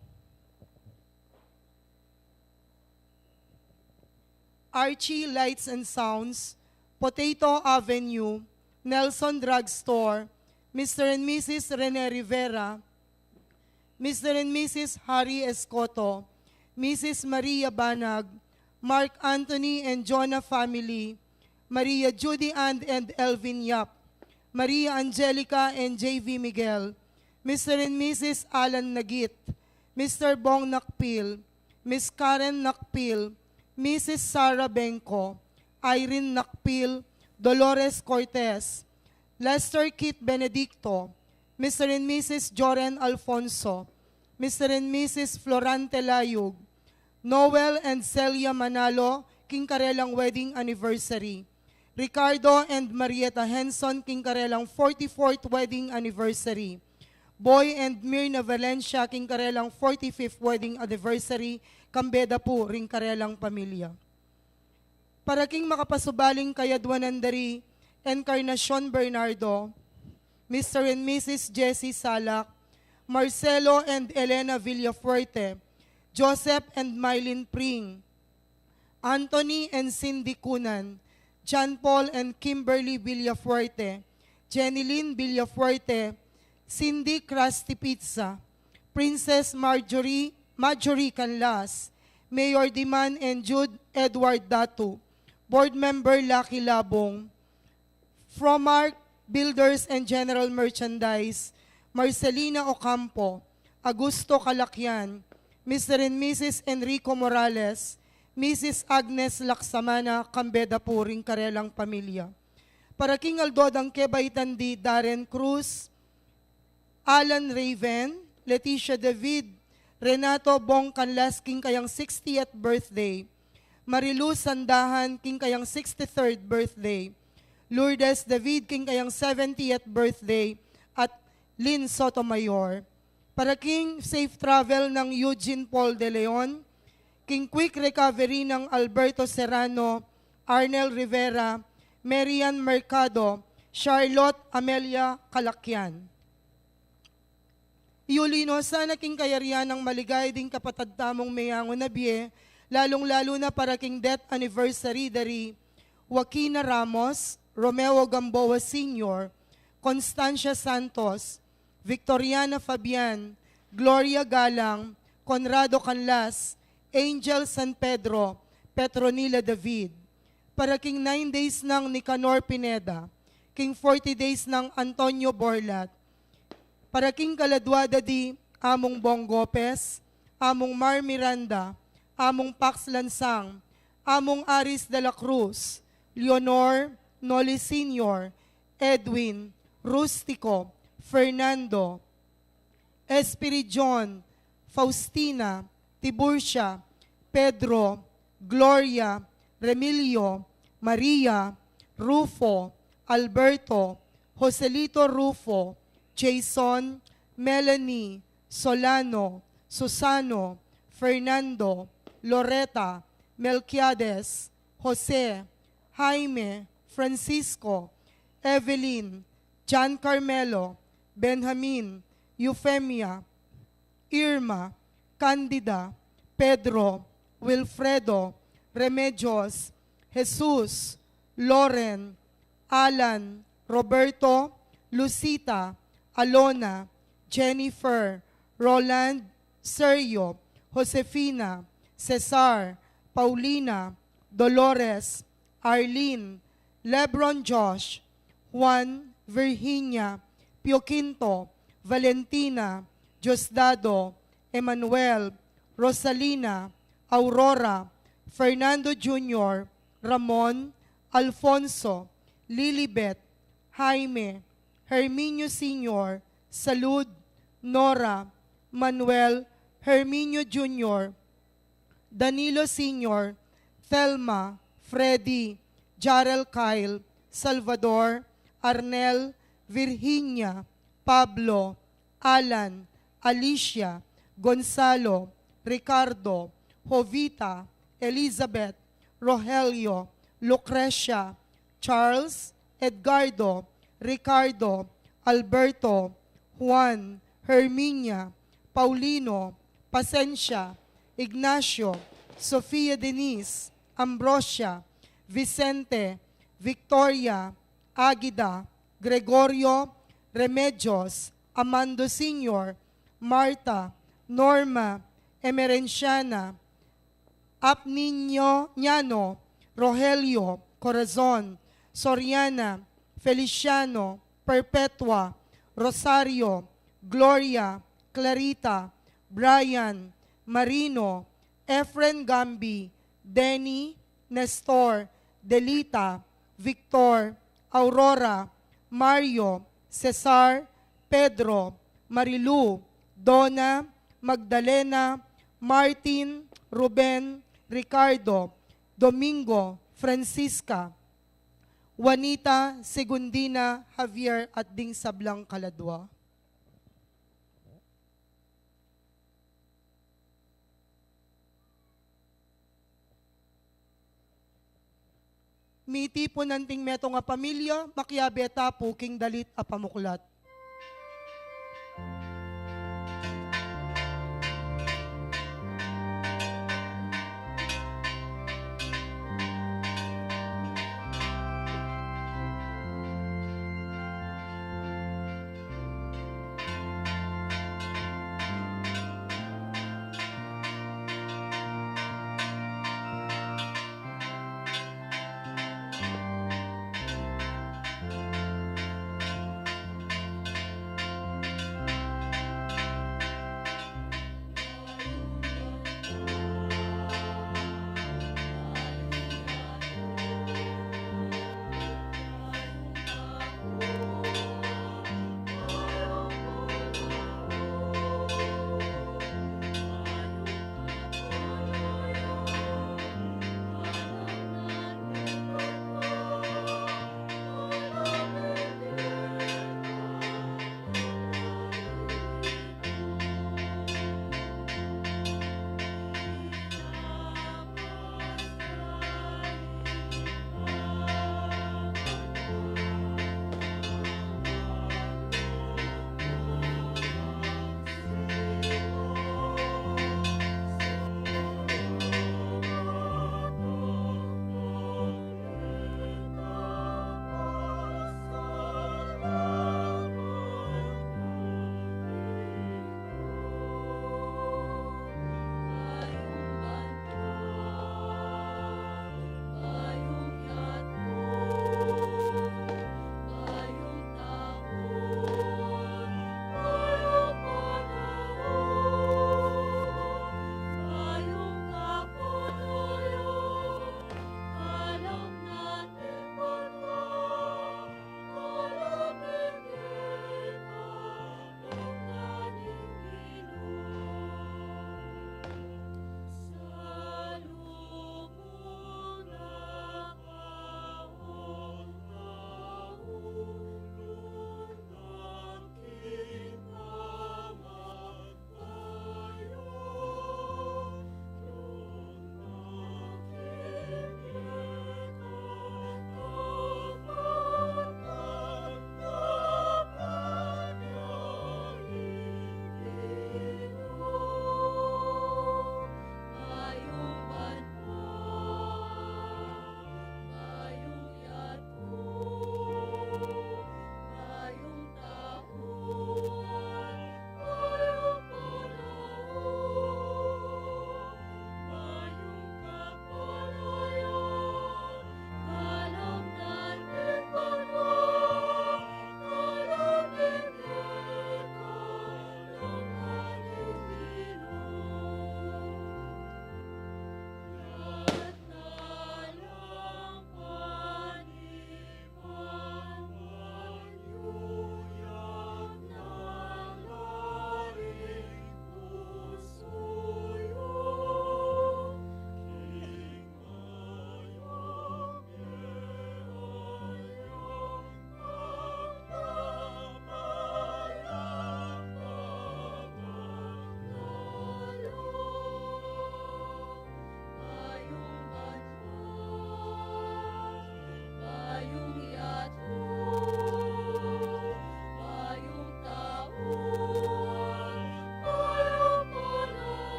Archie Lights and Sounds, Potato Avenue, Nelson Drugstore, Mr. and Mrs. Rene Rivera, Mr. and Mrs. Harry Escoto, Mrs. Maria Banag, Mark Anthony and Jonah family, Maria Judy Ann and Elvin Yap, Maria Angelica and J.V. Miguel, Mr. and Mrs. Alan Nagit, Mr. Bong Nakpil, Miss Karen Nakpil, Mrs. Sarah Benko, Irene Nakpil, Dolores Cortez, Lester Kit Benedicto, Mr. and Mrs. Joren Alfonso, Mr. and Mrs. Florante Layug, Noel and Celia Manalo, Kingkarelang wedding anniversary, Ricardo and Marieta Henson, Kingkarelang 44th wedding anniversary, Boy and Mirna Valencia, Kingkarelang 45th wedding anniversary, Kambeda po, Ringkarelang pamilya. Paraking makapasubaling kayadwanandari, Encarnacion Bernardo, Mr. and Mrs. Jessie Salak, Marcelo and Elena Villafuerte, Joseph and Mylene Pring, Anthony and Cindy Cunan, John Paul and Kimberly Villafuerte, Jenilyn Villafuerte, Cindy Krusty Pizza, Princess Marjorie Canlas, Mayor Diman and Jude Edward Datu, Board Member Lucky Labong, Fromark Builders and General Merchandise, Marcelina Ocampo, Augusto Calacyan, Mr. and Mrs. Enrico Morales, Mrs. Agnes Laksamana, Cambeda Puring, Karelang Pamilya. Para King Aldodang Kebaitandi, Darren Cruz, Alan Raven, Leticia David, Renato Bong Canlas, King Kayang 60th birthday, Marilu Sandahan, King Kayang 63rd birthday, Lourdes David, King Kayang 70th birthday, at Lynn Sotomayor. Para King Safe Travel ng Eugene Paul De Leon, King Quick Recovery ng Alberto Serrano, Arnel Rivera, Marian Mercado, Charlotte Amelia Calacyan. Iulino, sana king kayarian ng maligay ding kapatadtamong mayango na biye, lalong-lalo na para king death anniversary dari Joaquina Ramos, Romeo Gamboa Sr., Constancia Santos, Victoriana Fabian, Gloria Galang, Conrado Canlas, Angel San Pedro, Petronila David. Para king 9 days ng Nicanor Pineda, king 40 days ng Antonio Borlat. Para king Kaladwada di Among Bong Gopez, Among Mar Miranda, Among Pax Lansang, Among Aris de la Cruz, Leonor, Noli Sr., Edwin, Rustico, Fernando, Espiridion, Faustina, Tiburcia, Pedro, Gloria, Remilio, Maria, Rufo, Alberto, Joselito Rufo, Jason, Melanie, Solano, Susano, Fernando, Loretta, Melquiades, Jose, Jaime, Francisco, Evelyn, John Carmelo, Benjamin, Eufemia, Irma, Candida, Pedro, Wilfredo, Remedios, Jesus, Loren, Alan, Roberto, Lucita, Alona, Jennifer, Roland, Sergio, Josefina, Cesar, Paulina, Dolores, Arlene, Lebron Josh, Juan, Virginia, Pio Quinto, Valentina, Diosdado, Emmanuel, Rosalina, Aurora, Fernando Jr., Ramon, Alfonso, Lilibet, Jaime, Herminio Sr., Salud, Nora, Manuel, Herminio Jr., Danilo Sr., Thelma, Freddy, Jarel Kyle, Salvador, Arnel, Virginia, Pablo, Alan, Alicia, Gonzalo, Ricardo, Jovita, Elizabeth, Rogelio, Lucrecia, Charles, Edgardo, Ricardo, Alberto, Juan, Herminia, Paulino, Pasencia, Ignacio, Sofia Denise, Ambrosia, Vicente, Victoria, Agida, Gregorio, Remedios, Amando Sr., Marta, Norma, Emerenciana, Apninio Ñano, Rogelio, Corazon, Soriana, Feliciano, Perpetua, Rosario, Gloria, Clarita, Brian, Marino, Efren Gambi, Denny, Nestor, Delita, Victor, Aurora, Mario, Cesar, Pedro, Marilu, Donna, Magdalena, Martin, Ruben, Ricardo, Domingo, Francisca, Juanita, Segundina, Javier, at Ding Sablang Kaladwa. Miti po nanting meto nga pamilya, makyabeta po king dalit a pamuklat.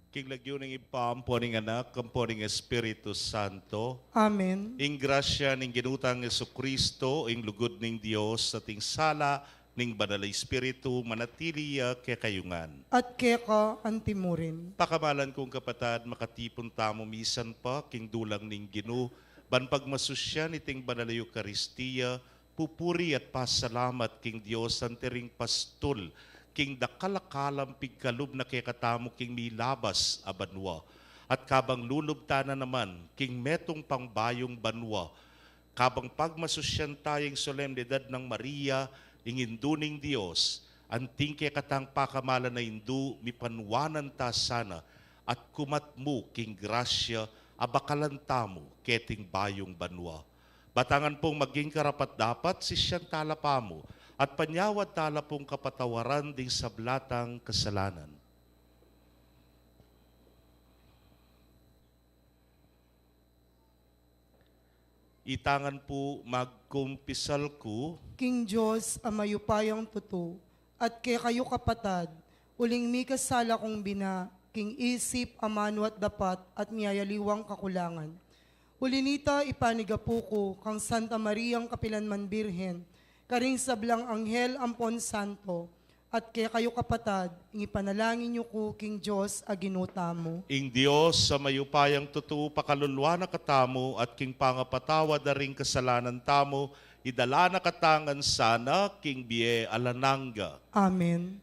King lagyuning ipampo ning anak, kampo ning Espiritu Santo. Amen. Ing grasya ning ginutang Jesucristo, ing lugod ning Dios, sa ting sala ning banal na Espiritu, manatiliya kay kayungan. At keka antimurin. Pakamalan kong kapatad, makatipon tamo misan pa, king dulang ning Ginu, ban pagmasusyan iting banal na Eucharistia, pupuri at pasalamat king Dios antering pastol, king dakalakalam pigkalub na kay katamo king milabas a banwa. At kabang lulubtana naman, king metong pangbayong banwa, kabang pagmasusyan tayong solemnidad ng Maria, ing induning Dios, anting kay katang pakamalan na indu, mipanwanan ta sana, at kumatmu king grasya, abakalan tamo, keting bayong banwa. Batangan pong maging karapat dapat si siyang talapamo, at panyawad tala pong kapatawaran ding sablatang kasalanan. Itangan po magkumpisal ko, King Diyos, amayupayang tuto, at kay kayo kapatad, uling mi kasala kong bina, king isip, amano at dapat, at miyayaliwang kakulangan. Ulinita ipanigapu ko, kang Santa Mariang Kapilanman Birhen, karing sablang anghel ampon santo, at kay kayo kapatad, ipanalangin niyo ko, King Diyos, aginuta mo. ing Diyos sa mayupayang tutu pakalulwa na katamo at king pangapatawa da ring kasalanan tamo, idala na katangan sana king biye alananga. Amen.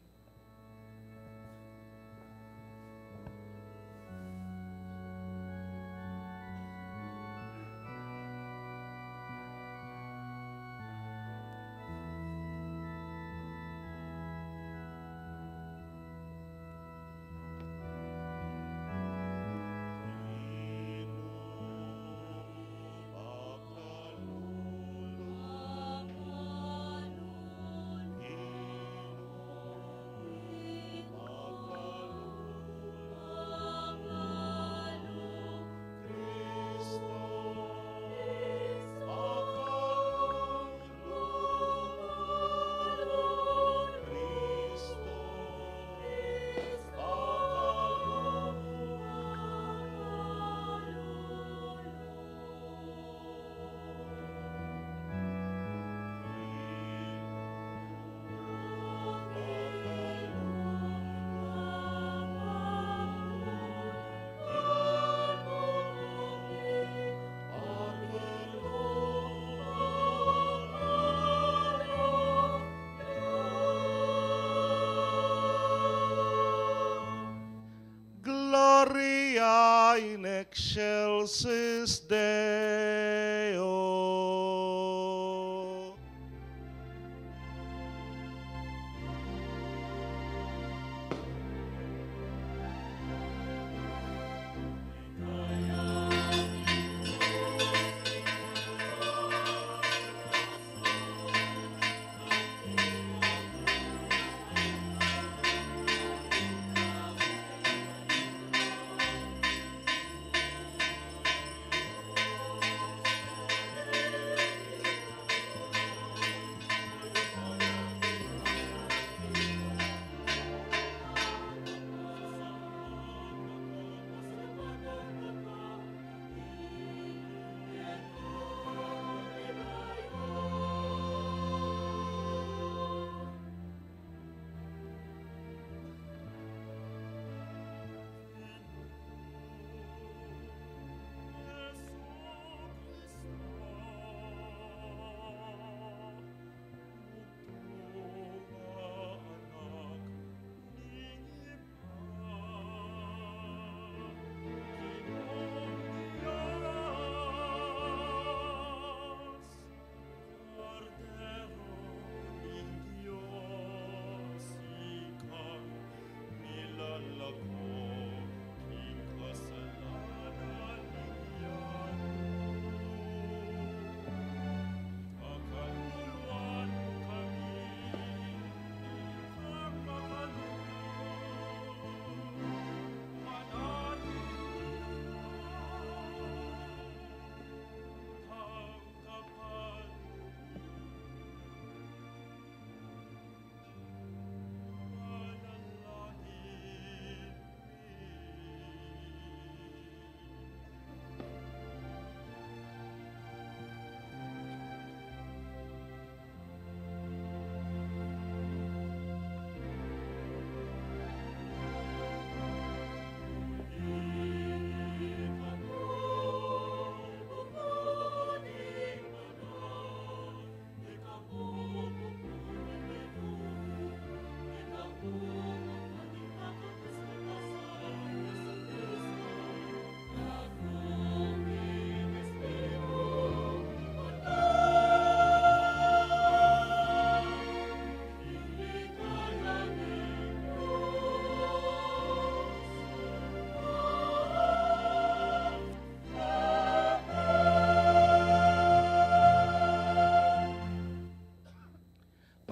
Gloria in excelsis Deo.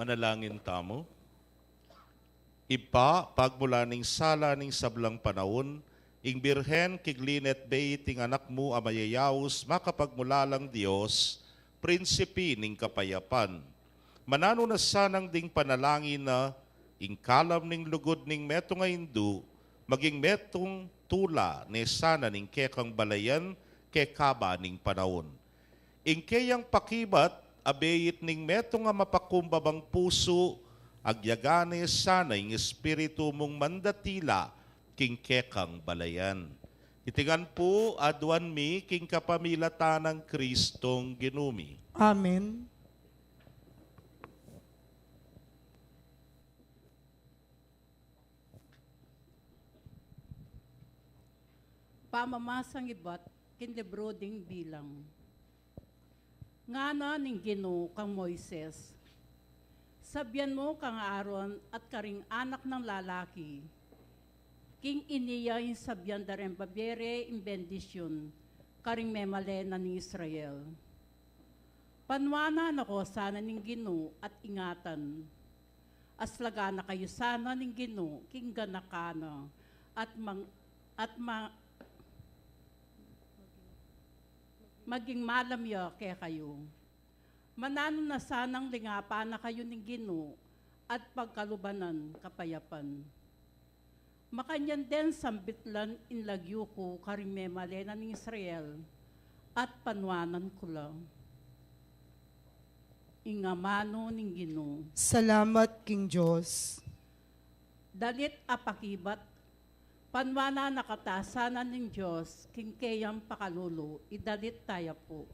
Manalangin tamo. Ipa, pagmula ning sala ning sablang panahon, ing birhen kiglinet bay ting anak mo amayayaos, makapagmulalang Diyos, prinsipi ning kapayapan. Manano na sanang ding panalangin na, ing kalam ning lugod ning metong indu, maging metong tula ni sana ning kekang balayan, kekaba ning panahon. Ing kayang pakibat, abeyit ning metong nga mapakumbabang puso, agyagane sana ing espiritu mong mandatila, king kekang balayan. Itigan po, adwan mi, king kapamilatan ng Kristong ginumi. Amen. Pamamasang ibat, kinlibro ding bilang. Ngana ning Ginoo kang Moises, sabyan mo kang Aaron at karing anak ng lalaki, king iniya in sabyan darem babere in bendisyon, karing memalena ni Israel. Panwana na ko sana ning Ginoo at ingatan, aslaga na kayo sana ning Ginoo, king ganakana, maging malamya kaya kayo. Manano na sanang lingapa na kayo ng Ginoo at pagkalubanan kapayapan. Makanyan din sambitlan inlagyo ko karime malena ng Israel at panwanan ko lang. Ingamano ng Ginoo. Salamat, King Diyos. Dalit apakibat, panwana nakatasanan ng Diyos, kingkayang pakalulo, idalit tayo po.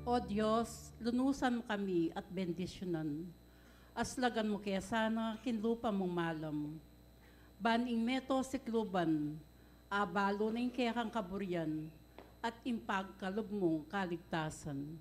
O Diyos, lunusan mo kami at bendisyonan. Aslagan mo kaya sana kinlupa mong malam. Baning meto sikluban, abalo na yung kaya kang kaburian, at impagkalob mong kaligtasan.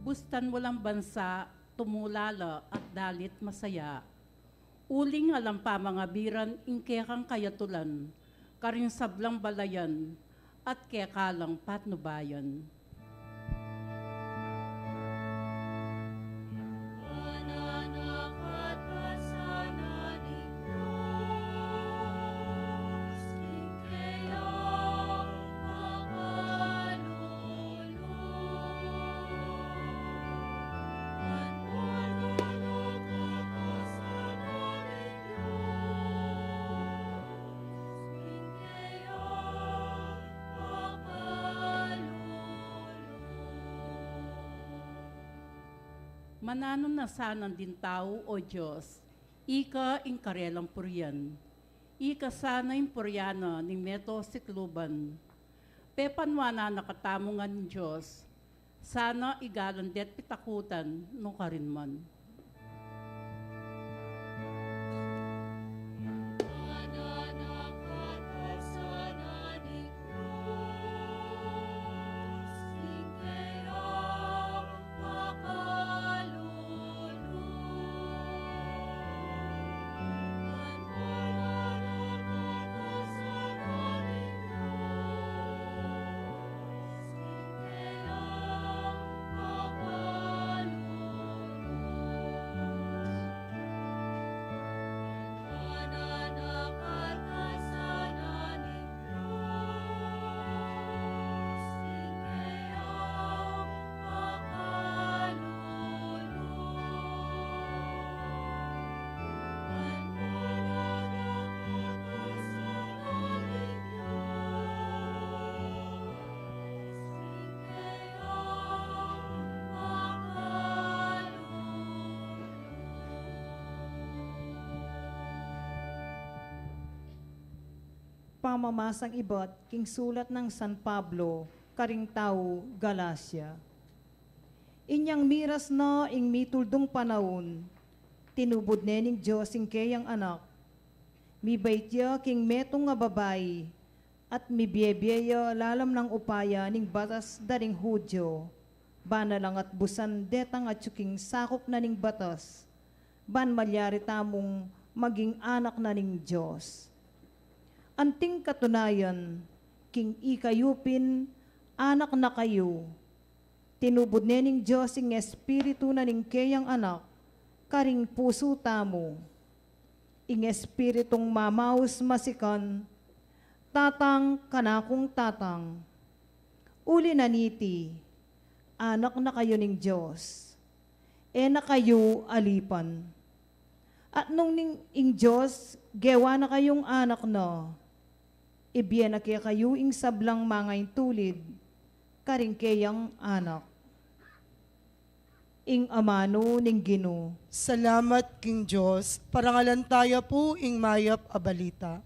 Bustan walang bansa, tumulala at dalit masaya. Uling alam pa mga biran, ingkekang kayatulan, karing sablang balayan, at kekalang patnubayan. Manano na sanan din tao, O Diyos, ika ing karelang puryan. Ika sana ing puryana ni Meto Sikluban. Pepanwana nakatamungan ng Diyos, sana igalandet pitakutan no karinman. Pamamasang ibat, king sulat ng San Pablo, karing tao, Galacia. Inyang miras na ing mituldong panahon, tinubod nening Diyos ing kayang anak, mibaytya king metong nga babay, at mibiyebyeya lalam ng upaya ning batas daring Hudyo, bana lang at busan detang at tsuking sakop na ning batas, ban malyari tamong maging anak na ning Diyos. Anting katunayan, king ikayupin, anak na kayo, tinubod nening Diyos ing espiritu na ning kayang anak, karing puso tamo, ing espiritong mamaus masikan, tatang kanakong tatang, uli na niti, anak na kayo ning Diyos, na kayo alipan. At nung ing Diyos, gewa na kayong anak na, ibiyan na kaya kayo ing sablang mga tulid, karing kayang anak. Ing amano ning Ginoo. Salamat King Diyos, parangalan tayo po ing mayap a balita.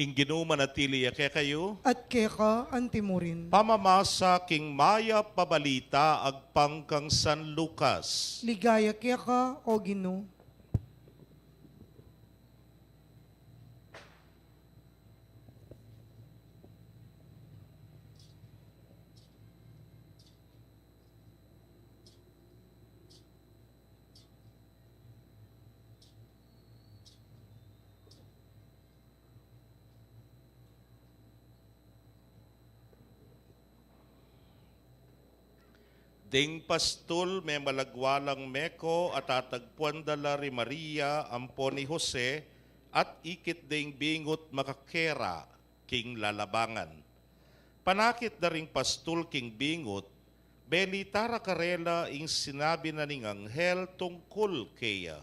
Ing Ginoo manatili kaya kayo, At keka antimurin. pamamasa king maya pabalita agpang kang San Lucas. Ligaya keka o Ginoo. Ding pastol may malagwalang meko at atagpuan dala ri Maria ampo ni Jose at ikit ding bingot makakera king lalabangan. Panakit na ring pastul king bingot, belitara karela ing sinabi na ning anghel tungkol kaya.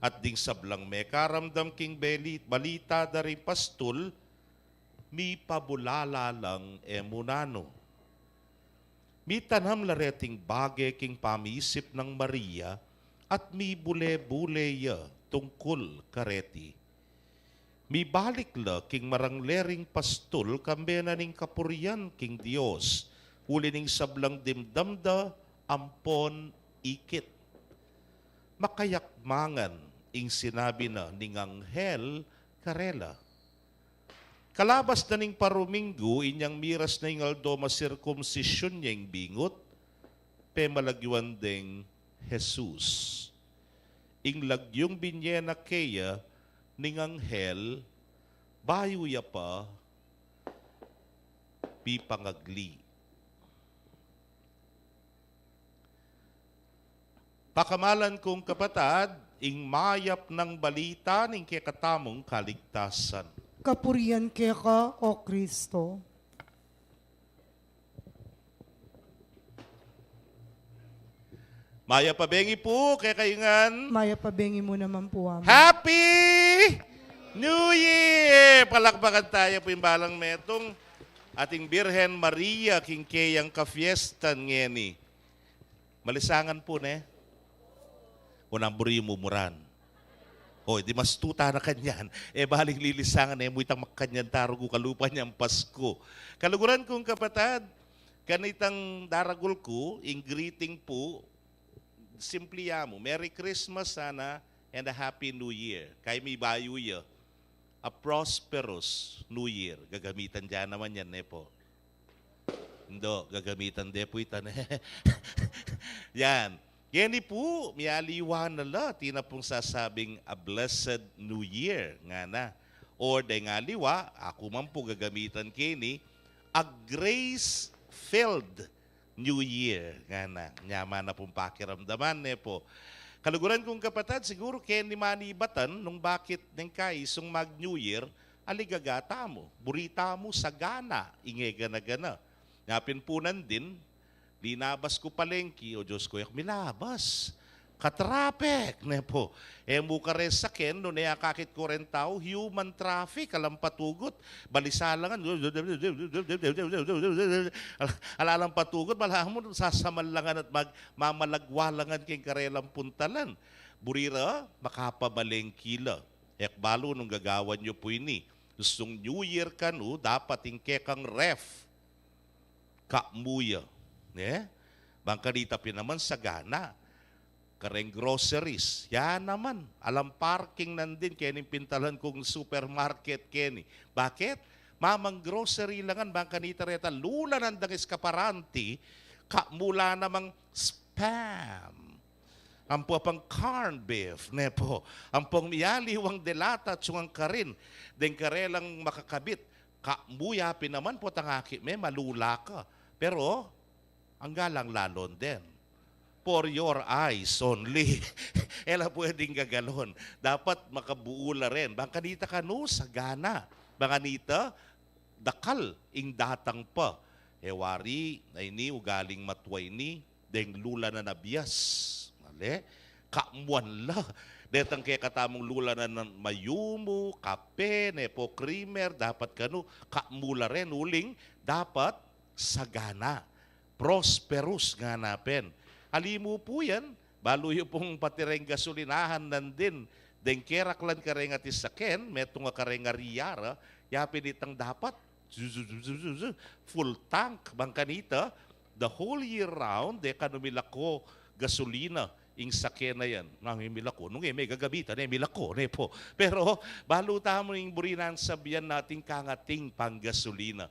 At ding sablang me karamdam king balita da ring pastul, mi pabulala lang emunano. Mi tanam lareting bage king pamisip ng Maria, at mi bule-buleya tungkol kareti. Mi balik la king maranglering pastul kambe na ning kapurian king Dios, uli ning sablang dimdamda ampon ikit. Makayakmangan ing sinabi na ning anghel karela. Kalabas na ning paruminggo inyang miras na ing aldoma circumcision niyang bingot, pe malagyuan ding Jesus. Ing lagyong binyena kaya ning anghel, bayo ya pa, pipangagli. Pakamalan kong kapatad, ing mayap ng balita ning kekatamong kaligtasan. Kapurian kaya ka, O Kristo. Maya pabengi po, kaya kaingan. Maya pabengi mo naman po amin. Happy New Year! Palakpakan tayo po yung balang metong ating Birhen Maria Kingkeyang Kafiestan ngeni. Malisangan po ne. Unang buri mumuran. O, di mas tuta na kanyan. Baling lilisangan muitang makanyan taro ko kalupa niyang Pasko. Kaluguran kong kapatad, kanitang daragul ko, in greeting po, simply mo, Merry Christmas sana and a Happy New Year. Kay may bayo ya, a prosperous New Year. Gagamitan dyan naman yan, po. Hindi, gagamitan de po itan. Yan. Yan po, miyaliwan na la, tina pong sasabing a blessed New Year, nga na. Or de nga liwa, ako man po gagamitan kini, a grace-filled New Year, nga na. Nyama na pong pakiramdaman, po. Kaluguran kong kapatad, siguro kaya ni manibatan nung bakit ng kaisong mag-New Year, aligagata mo, burita mo sa gana, ingegana-gana. Napin punan din, linabas ko palengki, o Diyos ko, milabas. Katrapek, po. Muka rin sa ken, no niya kakit ko rin tao, human traffic, alam patugot, balisalangan, alalang patugot, malahan mo, sasamalangan at mamalagwalangan kay karelang puntalan. Burira, makapabalengkila. Balo nung gagawan nyo po ini. Gustong New Year ka no, dapat ingkekang ref. Kamuya. Bangkanita naman sa gana. Kareng groceries. Yan naman. Alam parking nandin. Kening pintalan kong supermarket keni. Bakit? Mamang grocery langan. Bangkanita reta. Lula nandang eskaparanti. Kamula namang spam. Ampo pang corn beef. Nepo. Ampong miyaliwang delata. Tsungang karin. Den karelang makakabit. Kamuyapin naman po tangaki. May malula ka. Pero, ang galang lalon din. For your eyes only. Ela pwedeng gagalon. Dapat makabuula rin. Bangkanita ka no, sa gana. Bangkanita, dakal, ing datang pa. Wari, ay ni, ugaling matway ni, deng lula na nabiyas. Mali, kamuan la. Detang kaya katamong lula na mayumo, kape, nepo creamer, dapat kano, kamula rin, uling, dapat sagana. Prosperous nga napin. Alimu po yan, balo yung pong patireng gasolinahan nandin, den keraklan kareng at isaken, metong kareng riyara, yapin itang dapat, full tank, bangkanita, the whole year round, de kanumilako gasolina, ing sakyan na yan, nangimilako, nung may gagabitan, milako, po. Pero, balo tamo yung burinan sabihan nating kangating panggasolina.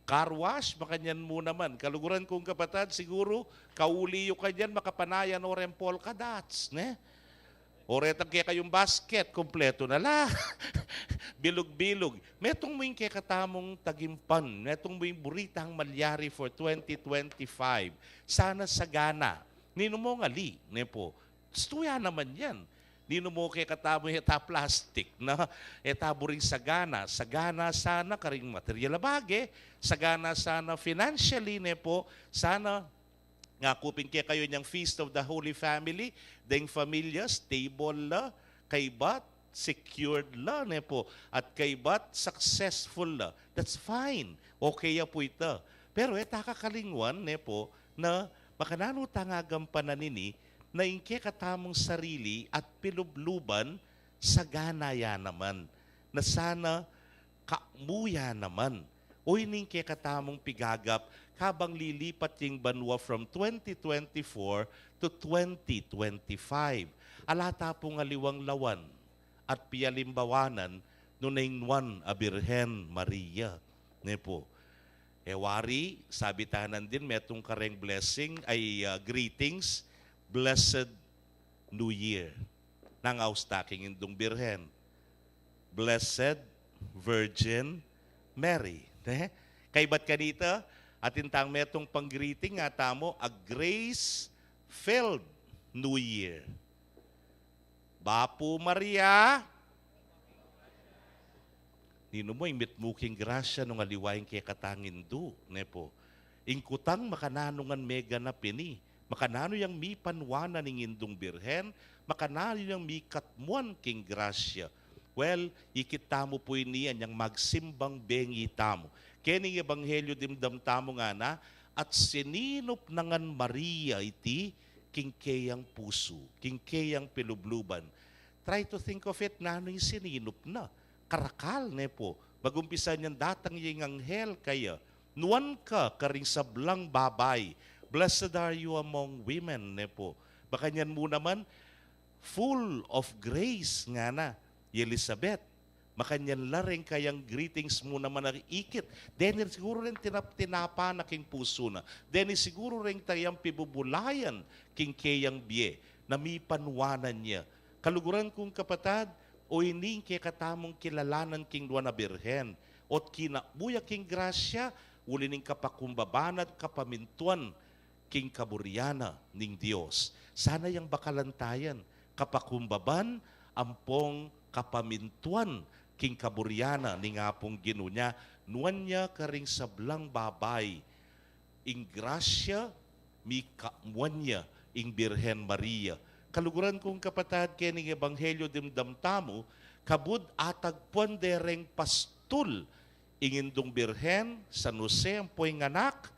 Car wash, makanyan mo naman. Kaluguran kong kapatad, siguro, kauliyo ka dyan, makapanayan o rempol ka dats, ne? O retang kaya kayong basket, kompleto na la. Bilog-bilog. Metong mo yung kaya katamong tagimpan, metong mo yung buritang malyari for 2025. Sana sagana. Nino mo ngali, ne po. Stuya naman yan. Nino mo kay katamo eta plastic na etabo ring sagana sana karing material bage, sagana sana financially ne po, sana nga kupin kaya kayo niyang Feast of the Holy Family, deng familia stable la, kaybat secured la ne po, at kaybat successful la. That's fine. Okay ya po ito. Pero kakalingwan ne po na makanano tangagam pananini na ingke katamong sarili at pilubluban sa ganaya naman, na sana kaamuya naman. O iningke katamong pigagap habang lilipat yung banwa from 2024 to 2025. Alata pong aliwang lawan at pialimbawanan nunaingwan a Birhen Maria. Ne po. Ewari, sabi tahanan din, metong kareng blessing ay greetings. Blessed New Year. Nang austaking indong Birhen. Blessed Virgin Mary. Kaybat kanita, at intang metong pang-greeting nga tamo, a grace-filled New Year. Bapu Maria, nino mo imit muking grasya nung aliwain kay katangin do, nepo. Ingkutang makananungan mega na pini. Makanano yang mi panwana ning indong Birhen, makanano yang mi katmuan king grasya. Well, ikita mo po niya yang magsimbang bengi tamo. Kening ebanghelyo dimdam tamo nga na, at sininop nangan Maria iti kingkeyang puso, kingkeyang pilubluban. Try to think of it, nano yung sininop na. Karakal ne po. Bagumpisa niyan datang yung anghel kaya. Nuwan ka karing sablang babay. Blessed are you among women, ne po. Baka niyan mo naman, full of grace nga na, Elizabeth. Makanyan laring kayang greetings mo naman na ikit. Then siguro rin tinapa na king puso na. Then siguro rin tayang pibubulayan king kayang biye na mi panwanan niya. Kaluguran kong kapatad, o ining kay katamong kilalanan king Duana Birhen. Ot kinabuya king grasya, uli ning kapakumbaban at kapamintuan king kaburyana ning Dios. Sana yung bakalantayan, kapakumbaban, ampong kapamintuan king kaburyana ning apong ginunya, nuan niya karing sablang babay, ing grasya, mi kamuan niya, ing Birhen Maria. Kaluguran kong kapatad, kening ebanghelyo dimdamtamo, kabud atagpuan dereng pastul, ingindong Birhen, San Jose, ang poing anak,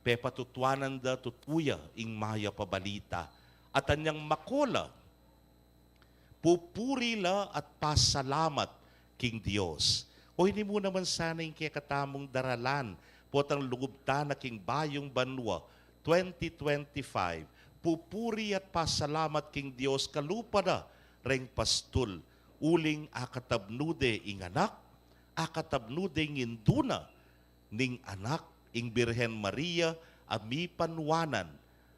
pepatutuanan da tutuya ing maya pabalita. At anyang makola, pupuri la at pasalamat king Dios. O hindi mo naman sana yung kaya katamong daralan, potang lugubta na king bayong banwa, 2025, pupuri at pasalamat king Dios, kalupa na reng pastul, uling akatabnude ing anak, akatabnude ing induna, ning anak, ing Birhen Maria, ami panwanan,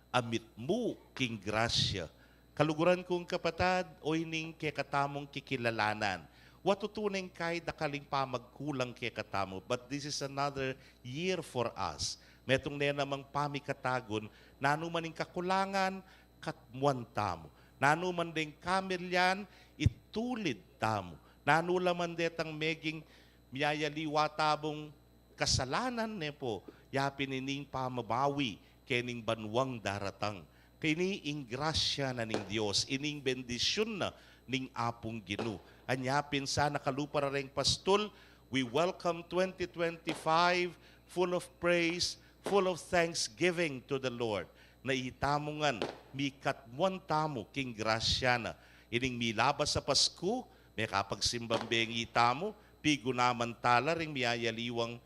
amit mo king grasya. Kaluguran kong kapatad, o ining kay katamong kikilalanan. Watutuning kay dakaling pamagkulang kay katamo, but this is another year for us. Metong na namang pamikatagon, nanuman ing kakulangan, katmuan tamo. Nanuman ding kamilyan, itulid tamo. Nanulaman detang meging miyayaliwa tabong kasalanan ne po, yapin ining pamabawi, kening banwang daratang. Kini ing grasya na ning Dios, ining bendisyon na ning apong Ginu. Anyapin sa nakalupa ring pastul, we welcome 2025 full of praise, full of thanksgiving to the Lord. Na itamungan, mi katmuan tamo king grasya na. Ining milabas sa Pasko, may kapagsimbang bengi tamo, pigo naman tala ring miyayaliwang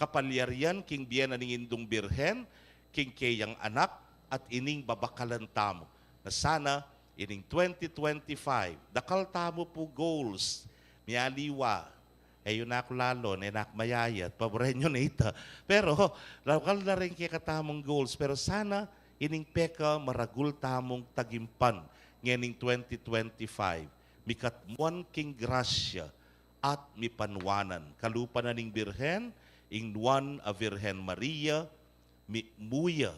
kapalyarian king biyan ning indong Birhen, king kayang anak, at ining babakalan tamo. Na sana, ining 2025, dakal tamo po goals, miyaliwa, yun ako lalo, nenak mayayat, paboren nyo na ita. Pero, lakal na rin kaya katamong goals, pero sana, ining peka maragul tamong tagimpan, nganing 2025, mikatmuan king grasya, at mipanwanan. Kalupa na ning Birhen, ingnuan a Virhen Maria, mi muya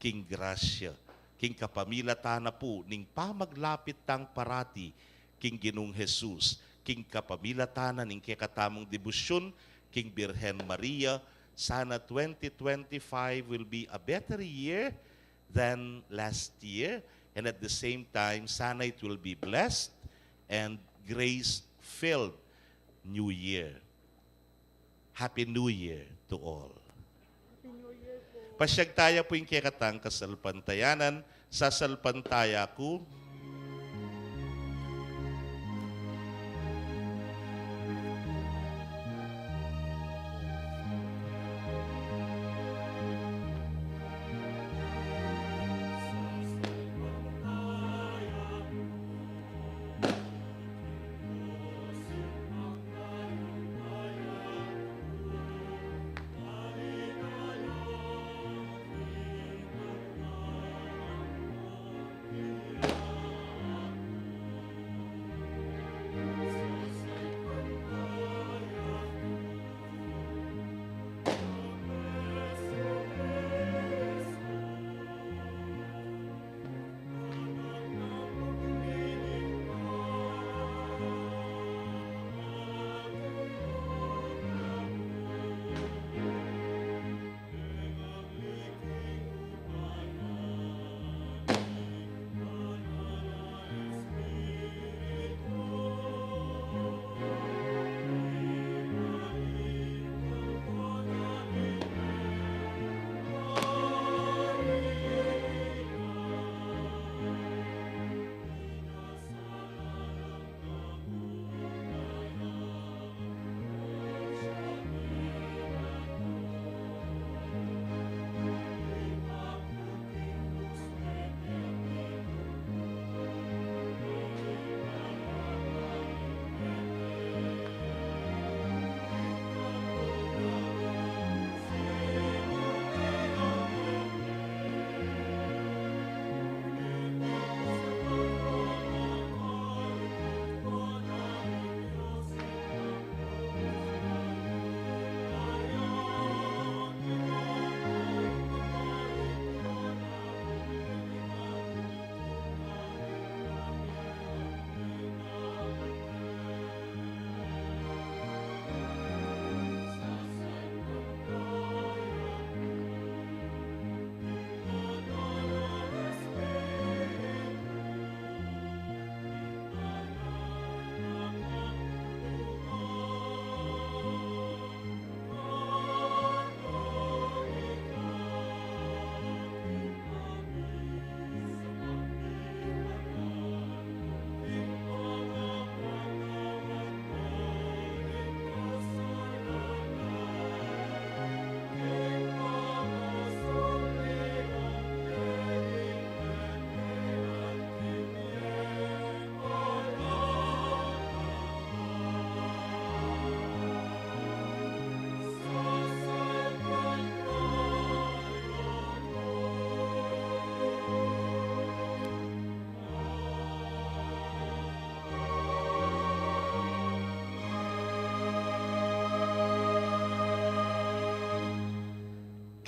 king grasya. king kapamilatana po ning pamaglapit tang parati king Ginong Jesus, king kapamilatana ning kakatamong debosyon king Birhen Maria. Sana 2025 will be a better year than last year, and at the same time, sana it will be blessed and grace-filled New Year. Happy New Year to all. Pasyagtaya po yung kekatang kasalpantayanan, sasalpantaya ko.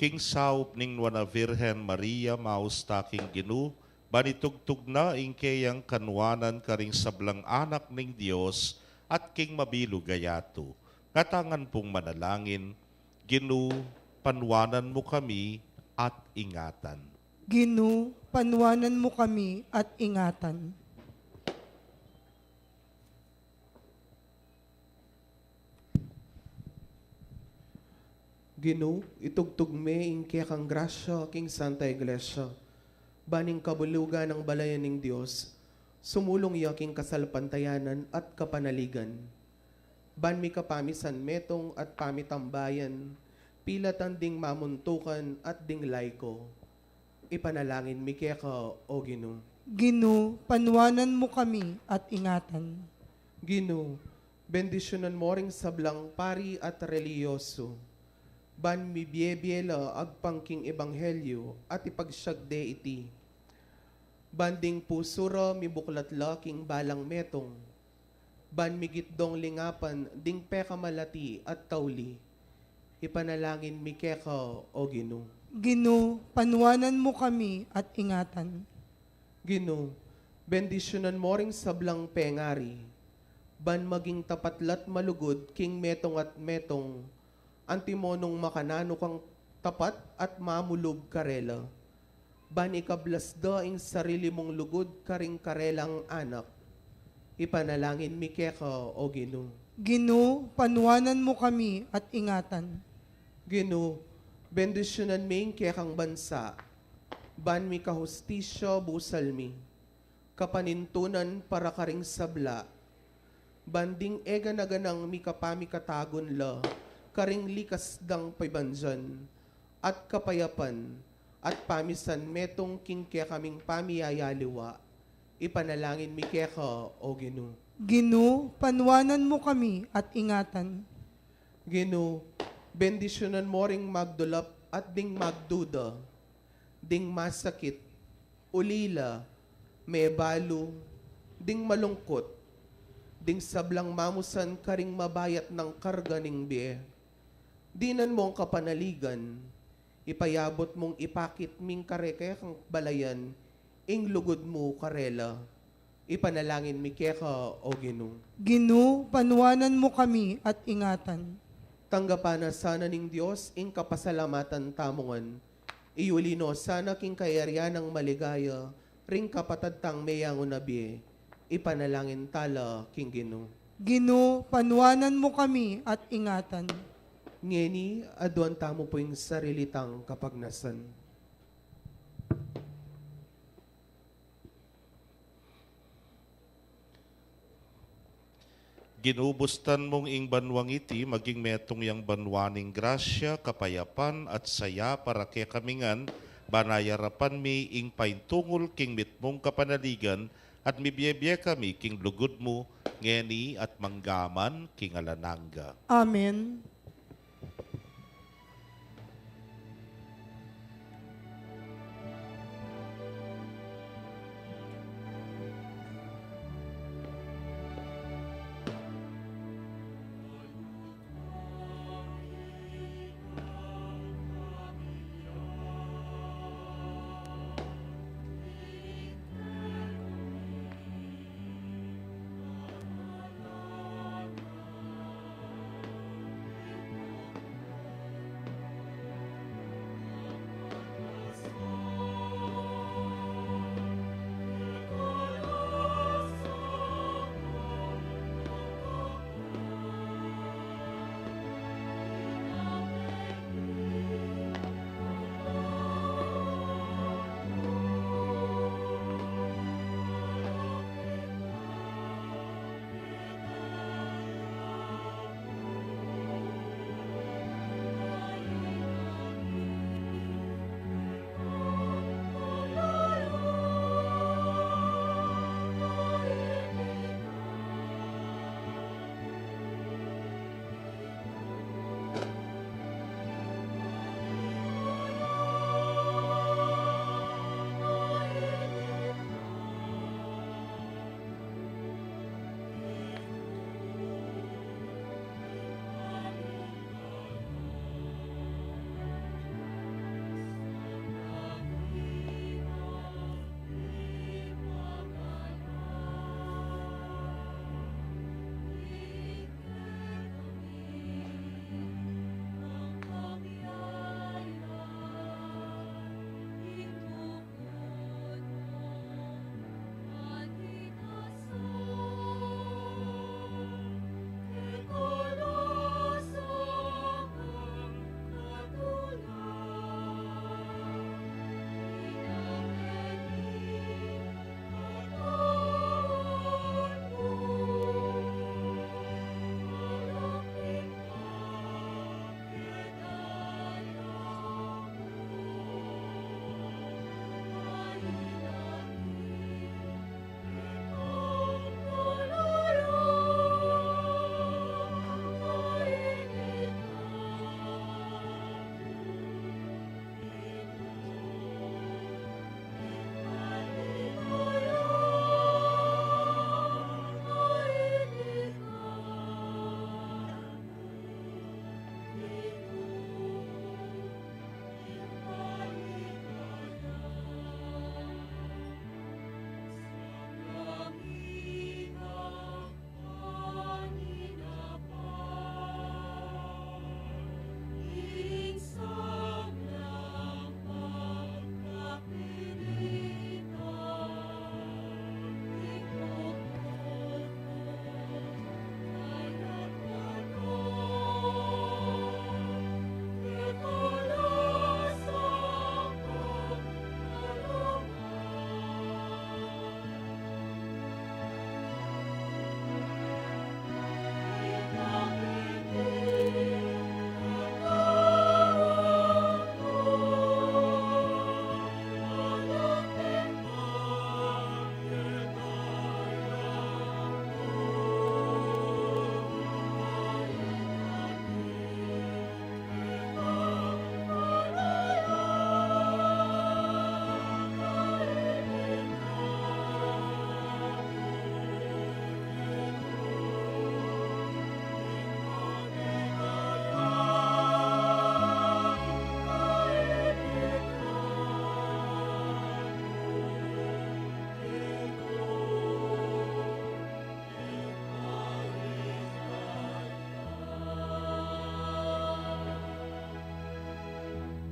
King saup ning wana Virhen Maria maus taking Ginu, banitugtug na ingkeyang kanwanan karing sablang anak ning Dios at king mabilu gayato. Ngatangan pong manalangin, Ginu, panwanan mo kami at ingatan. Ginu, panwanan mo kami at ingatan. Gino, itugtog me ingke kang grasya king Santa Iglesia. Baning kabulugan ng balayan ng Diyos, sumulong yaking kasalpantayanan at kapanaligan. Ban mi kapamisan metong at pamitambayan, pilatan ding mamuntukan at ding laiko. Ipanalangin mi keka, o Gino. Ginu, panwanan mo kami at ingatan. Gino, bendisyonan mo ring sablang pari at reliyoso. Ban mi biyebiyela agpangking ebanghelyo at ipagsyagde iti. Banding pusura mi buklatla king balang metong. Ban mi gitdong lingapan ding peka malati at tauli. Ipanalangin mi keka, o Gino. Ginoo, panuwanan mo kami at ingatan. Ginoo, bendisyonan mo ring sablang pengari, ban maging tapatlat malugod king metong at metong, antimonong makanano kang tapat at mamulog karela. Ban ikablas daing sarili mong lugod karing karelang anak, ipanalangin mi keka o Ginoo. Ginoo, panuwanan mo kami at ingatan. Ginoo, bendisyonan mi kekang bansa, ban mi kahustisyo busal mi, kapanintunan para karing sabla, banding ega na ganang mi kapami katagon la, karing likas dang paybanjan, at kapayapan, at pamisan metong king kaya kaming pamiyayaliwa, ipanalangin mi keka o Ginoo. Ginoo, panuwanan mo kami at ingatan. Ginoo, bendisyonan mo ring magdulap at ding magduda, ding masakit, ulila, may balo, ding malungkot, ding sablang mamusan karing mabayat ng karga ning biye. Dinan mong kapanaligan, ipayabot mong ipakit ming kareke kang balayan, ing lugod mo karela. Ipanalangin mi keka o Ginoo. Ginoo, panuwanan mo kami at ingatan. Tanggapan na sana ning Diyos ing kapasalamatan tamongan. Iulino sana king kayaryan ng maligaya, ring kapatad tang mayang unabi, ipanalangin tala king Ginoo. Ginoo, panuwanan mo kami at ingatan. Ngeni, aduan tamo po yung sarilitang kapagnasan. Ginubustan mong ing banwang iti, maging metong yang banwaning grasya, kapayapan at saya para kaya kamingan, banayarapan mi ing paintungol king mitmong kapanaligan, at mibiyebye kami king lugod mo, ngeni at manggaman king alananga. Amen.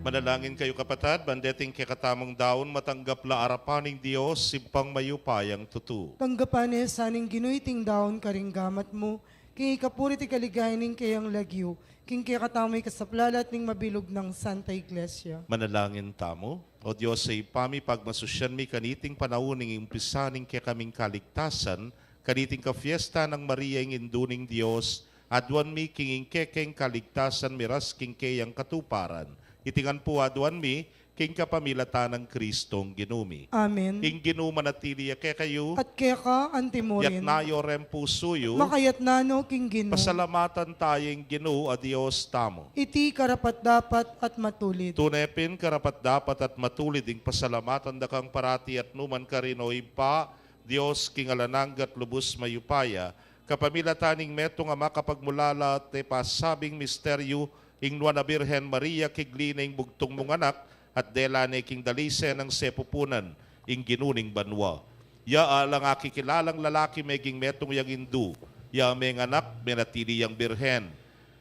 Manalangin kayo kapatid, bandeting kakatamang daon, matanggap la arapaning Diyos, simpang mayupayang tutu. Tanggapan saning ginuiting daon karing gamat mo, king ikapuri ti kaligayaning kayang lagyo, king kaya katamay kasaplalat ning mabilog ng Santa Iglesia. Manalangin tamo, o Diyos sa ipami pagmasusyan mi kaniting panauning impisaning kaya kaming kaligtasan, kaniting ka-fiesta ng Maria ng Induning Diyos, adwan mi king kekeng kaligtasan miras king kayang katuparan. Itingan po adwan mi, king kapamilatan ng Kristong ginumi. Amen. King ginuma na tiliya kaya kayo, At kaya ka, yat antimorin, nayo rem pusuyo, makayat nano king gino, pasalamatan tayong ginu a Diyos tamo. iti karapat dapat at matulid. Tunepin karapat dapat at matulid ing pasalamatan da kang parati at numan karinoy pa, Diyos king alananggat lubos mayupaya, kapamilataning metong ama kapagmulala te pasabing misteryo, ing na Birhen Maria kiglineng bugtong mong anak, at delane king dalise ng sepupunan, ing ginuning banwa. Ya alang akikilalang lalaki meging metong yang indu, ya may anak menatili yang Birhen.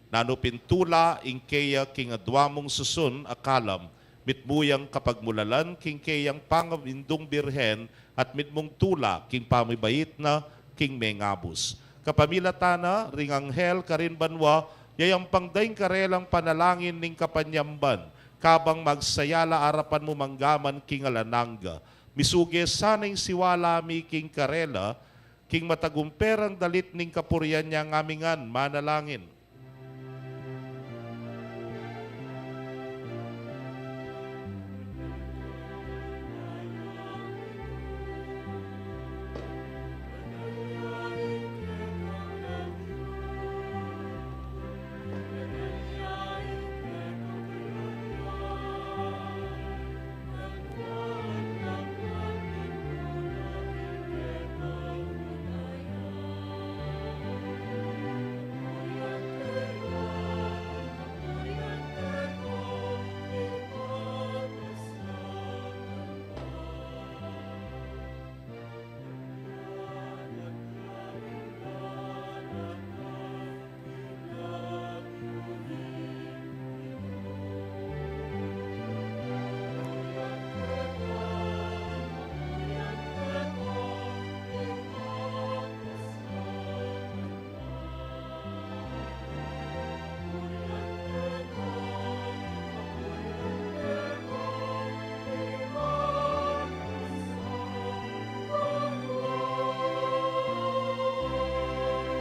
Nanupintula ing kaya king adwamong susun akalam, mitmuyang kapagmulalan king kayang pangawindong Birhen, at mitmong tula king pamibayit na king mengabus. Kapamilatana ring anghel karin banwa, yayang pangdaing karelang panalangin ning kapanyamban, kabang magsayala arapan mo manggaman king alananga. Misuge sanay siwala mi king karela, king matagumperang dalit ning kapurian niya ngamingan manalangin.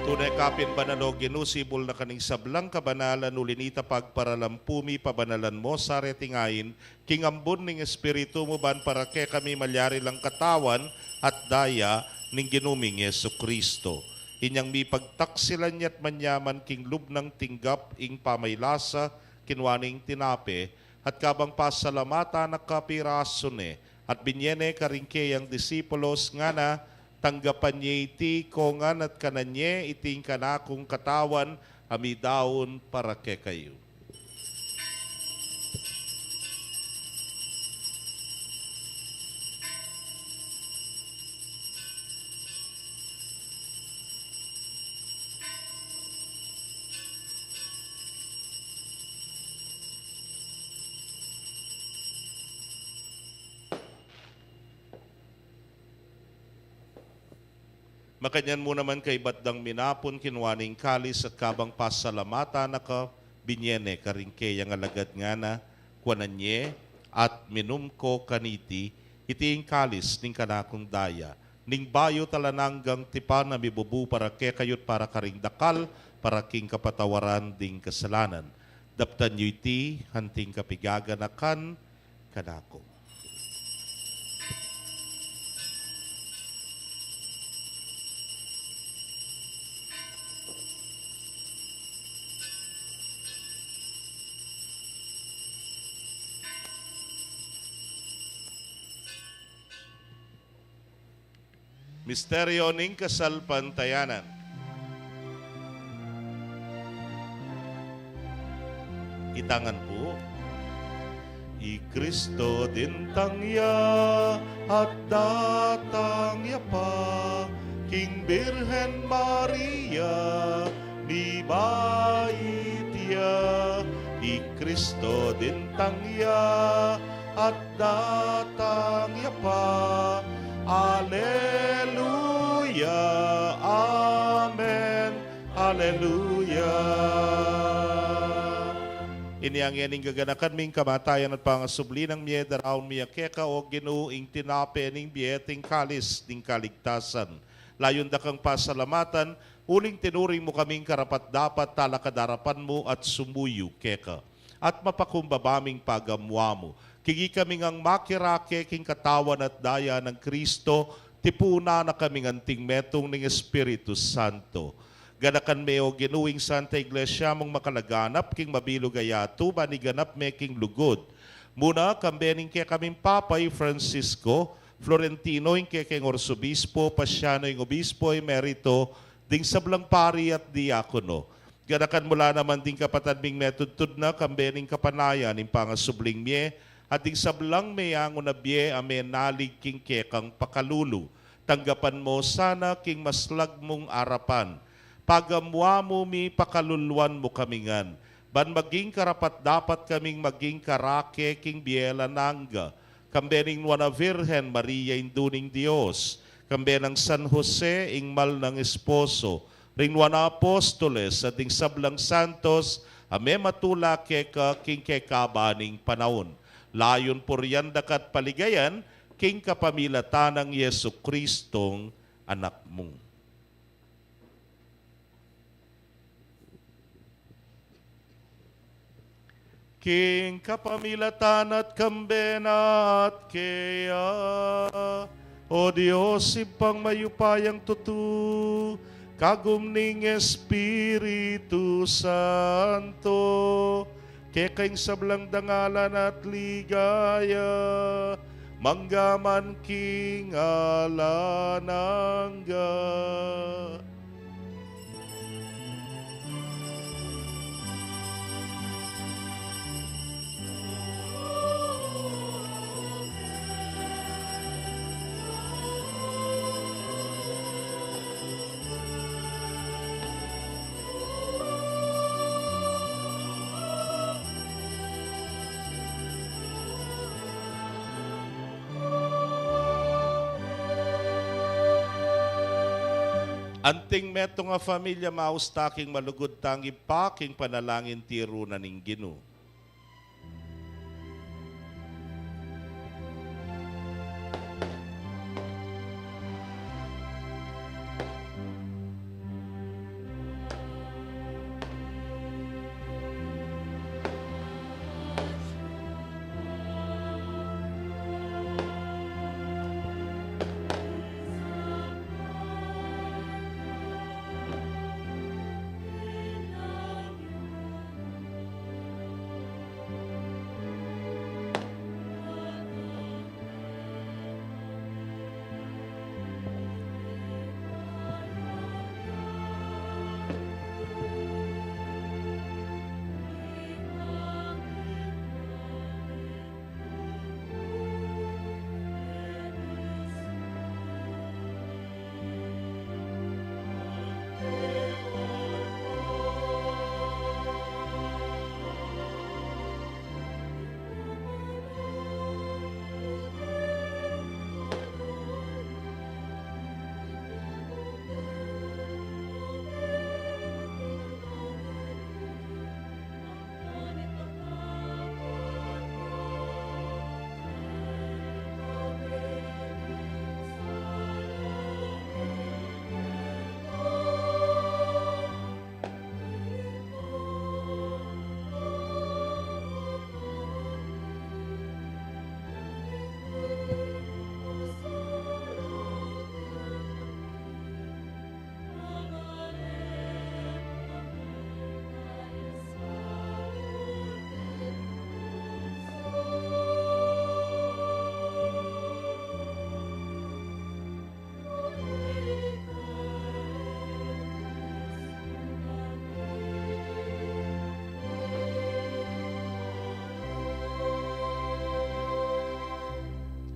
Tunay kapin banalo ginusibol na kaning sablang kabanalan ulinita pagparalampumi pabanalan mo sa retingain, kingambon ning espiritu mo ban para ke kami malyari lang katawan at daya ning ginuming Yesu Kristo. Inyang mi pagtaksilan niya't manyaman king lubnang tinggap ing pamaylasa kinwaning tinape at kabang pasalamata na kapirasone at binyene karingkeyang disipulos nga na tanggapan niya iti kongan at kananye iting kanakong katawan amidaon para ke kayo. Makanyan mo naman kay batdang minapon kinwaning kalis at kabang pasalamata na ka binyene karingke yang alagad nga na kwananye at minum ko kaniti iting kalis ning kanakong daya ning bayo talananggang tipan na mibubu para ke kayot para karing dakal para king kapatawaran ding kasalanan. Daptan nyo iti hanting kapigaganakan kanako. Misteryo ning kasalpantayanan. Itangan po. I Kristo din tangya at datangya pa King Birhen Maria ni baitya I Kristo din tangya at datangya pa. Alleluia, Amen, Alleluia. Iniangyaning gaganakan ming kamatayan at pangasubli ng miye daraon miya keka o ginuing tinape ning biyeting kalis ning kaligtasan. Layon da kang pasalamatan, uling tinuring mo kaming karapat dapat talakadarapan mo at sumuyo keka. At mapakumbabaming pagamwa mo. Kigi kaming ang makirake king katawan at daya ng Kristo, tipuna na kaming anting metong ng Espiritu Santo. Ganakan me o ginuing Santa Iglesia mong makalaganap king mabilog ayato baniganap me king lugod. Muna kambening kaya kaming Papay Francisco, Florentino yung kaya king Orsobispo, Pasiano yung Obispo Emerito, ding sablang pari at diakono. Ganakan mula naman ding kapatad ming metudtud na kambening kapanayan ng pangasubling mye, at ding sablang mayang unabye ame nalig king kekang pakalulu. Tanggapan mo sana king maslag mong arapan. Pagamwa mo mi pakaluluan mo kamingan. Ban maging karapat dapat kaming maging karake king biela nangga. Kambening wana Virgen Maria induning Dios. Kambenang San Jose ingmal ng esposo. Ring wana apostoles at ding sablang santos ame matula keka king kekabaning panahon. Layon puryan dakat paligayan king kapamilatan ng Yesu Kristong anak mong. King kapamilatan at kambena at kaya, o Diyos ipang mayupayang tutu, kagumning Espiritu Santo, kekaing sablang dangalan at ligaya, manggaman king alanangga. Anting meto nga familia maustaking malugod tangi paking panalangin tiro na ning Ginoo.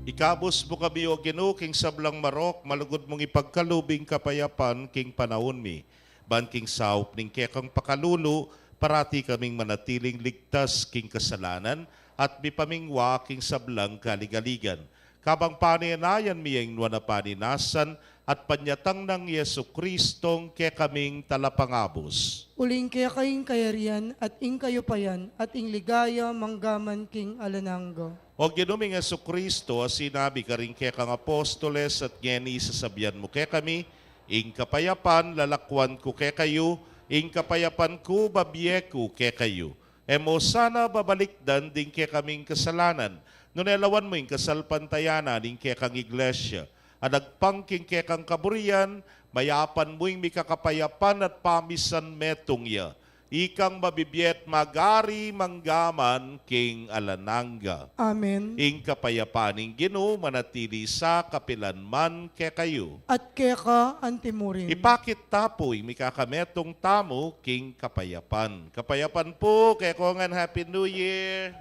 Ikabos mo kami o Ginoo king sablang marok, malugod mong ipagkalubing kapayapan king panahon mi. Ban king saup ning kekang pakalulu, parati kaming manatiling ligtas king kasalanan at mipamingwa king sablang kaligaligan. Kabang paninayan miyeng nuwa na paninasan at panyatang ng Yesu Kristong kaya kaming talapangabos. Uling kaya kayong kayarian at ing kayo payan at ing ligaya manggaman king alanangga. O ginuming Yesu Kristo, sinabi ka rin kaya kang apostoles at ngeni sasabihan mo kaya kami, ing kapayapan lalakwan ko kaya kayo, ing kapayapan ko babiyeku kaya kayo. Emo sana babalikdan din kaya kaming kasalanan, nunelawan mo ing kasalpantayanan ing kaya kang iglesia, adagpangking kaya kang kaburian, mayapan mo ing mikakapayapan at pamisan metong ya. Ikang mabibiyet magari manggaman king alanangga. Amen. Ing kapayapaning Ginoo manatili sa kapilanman kaya kayo. At kaya ka antimurin. Ipakit tapo ing mikakametong tamo king kapayapan. Kapayapan po kaya ko nga Happy New Year.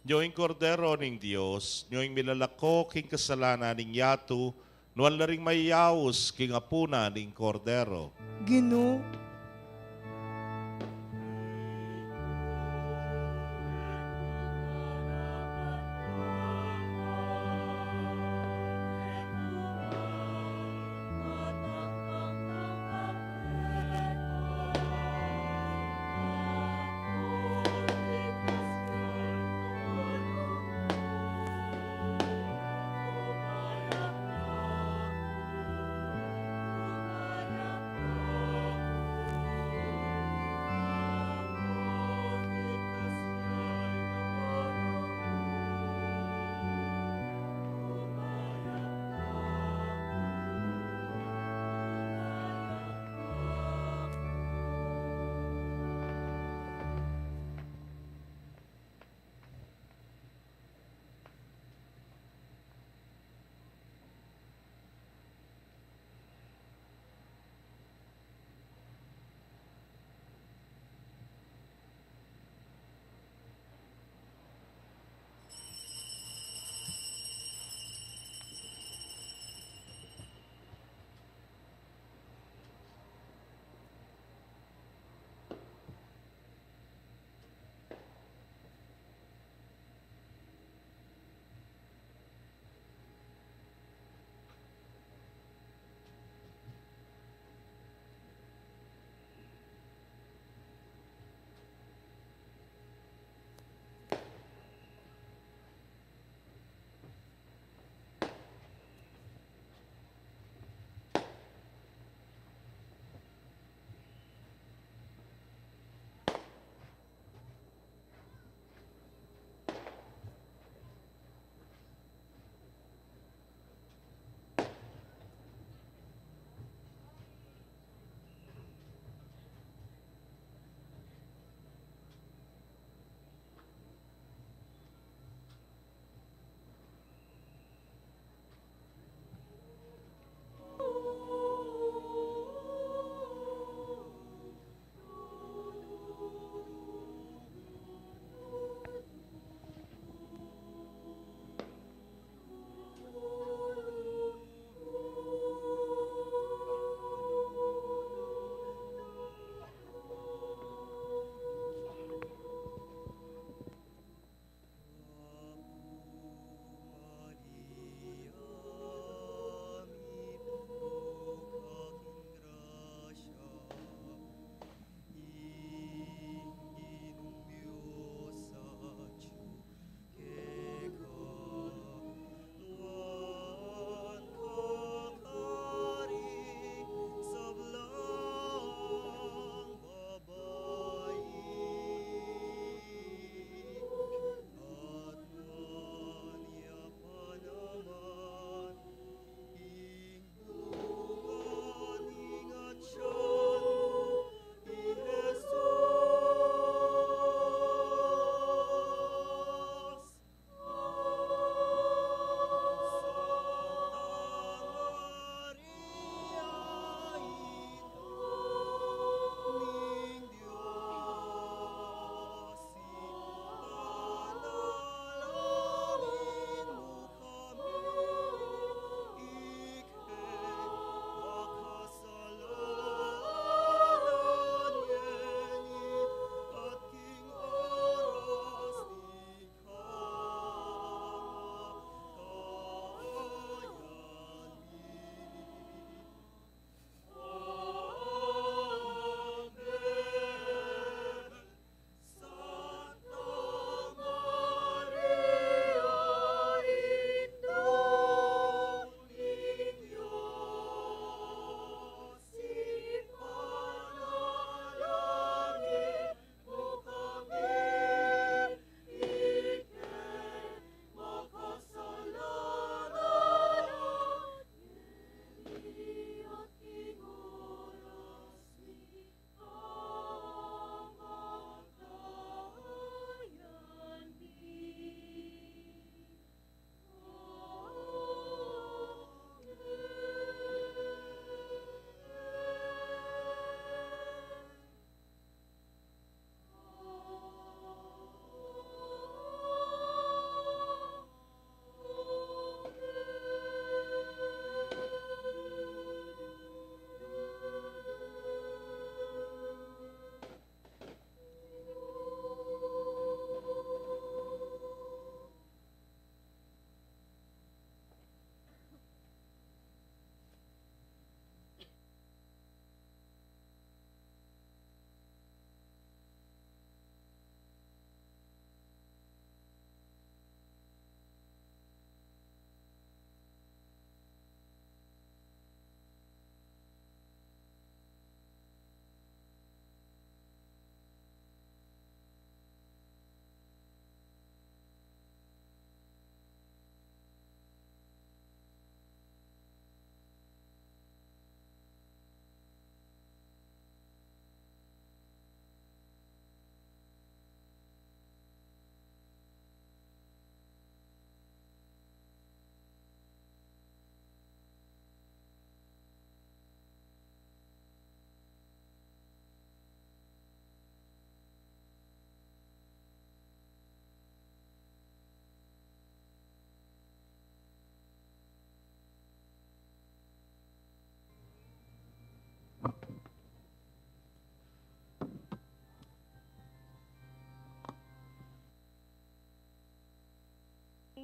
Nyoing kordero ning Dios, nyoing milalako king kasalanan ning yato, nuan laring mayawos king apuna ning kordero. Ginoo,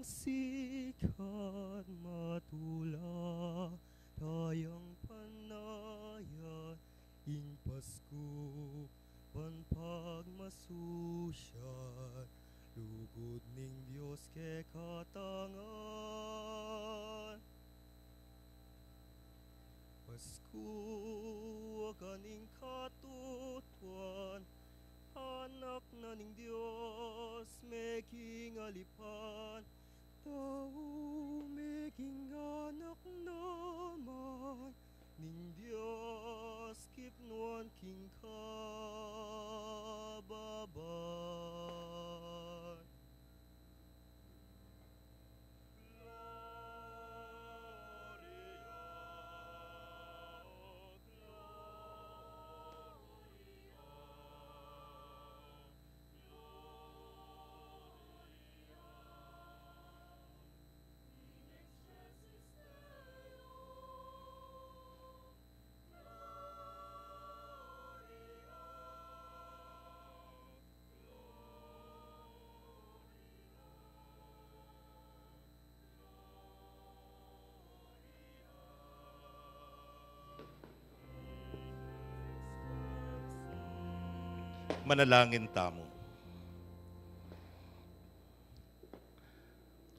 sikat matula tayang panaya ing Pasko panpagmasusyan lugod ning Dios ke katangan Pasko kaning katutuan anak na ning Dios making alipan tao making anak naman ning Dios kipnuan king kababan Manalangin tamo.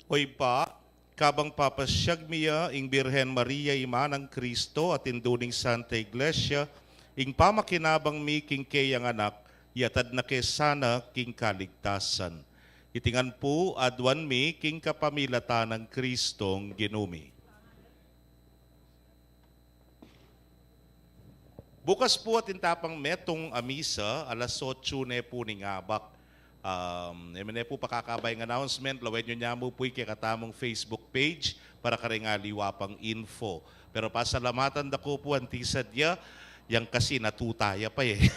Hoy pa, kabang papasyag miya ing Birhen Maria ima ng Kristo at induning Santa Iglesia, ing pamakinabang mi king kayang anak, yatad na kesana king kaligtasan. Itingan po adwan mi king kapamilatan ng Kristong ginumi. Bukas po at intapang metong amisa, alas 8 ne po ni ngabak. Emene po pakakabay ng announcement, lawed nyo niya mo po katamong Facebook page para karingali wapang info. Pero pasalamatan da ko po ang tisadya, yang kasi natutaya pa eh.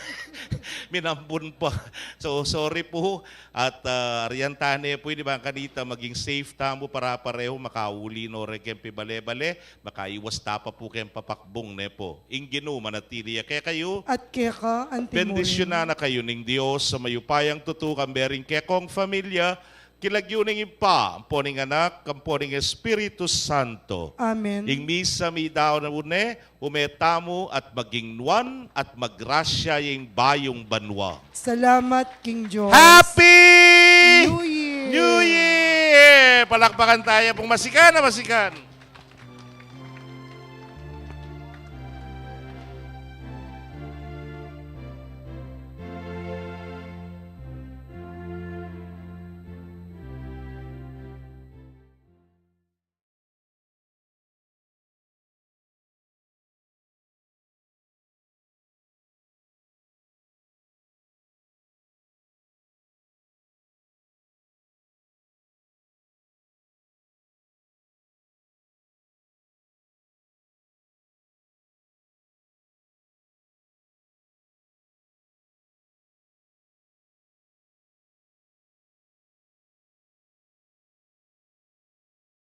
Minambun pa. So sorry po. At ariantane po, di ba kanita, maging safe tamo para pareho makauli no rekempi bale-bale, makaiwas tapa po kayong papakbong ne po. Inginu manatili kaya kayo. At keka, antimorin. Bendisyon na kayo ning Diyos sa mayupayang tutukang bering kekong familia, kilagyuning ipa, ang poning anak, ang poning Espiritu Santo. Amen. Ing misa mi daw na une, umetamo at maging nuan at magrasya yung bayong banwa. Salamat, King Diyos. Happy New Year! New Year! Palakpakan tayo pong masikan na masikan.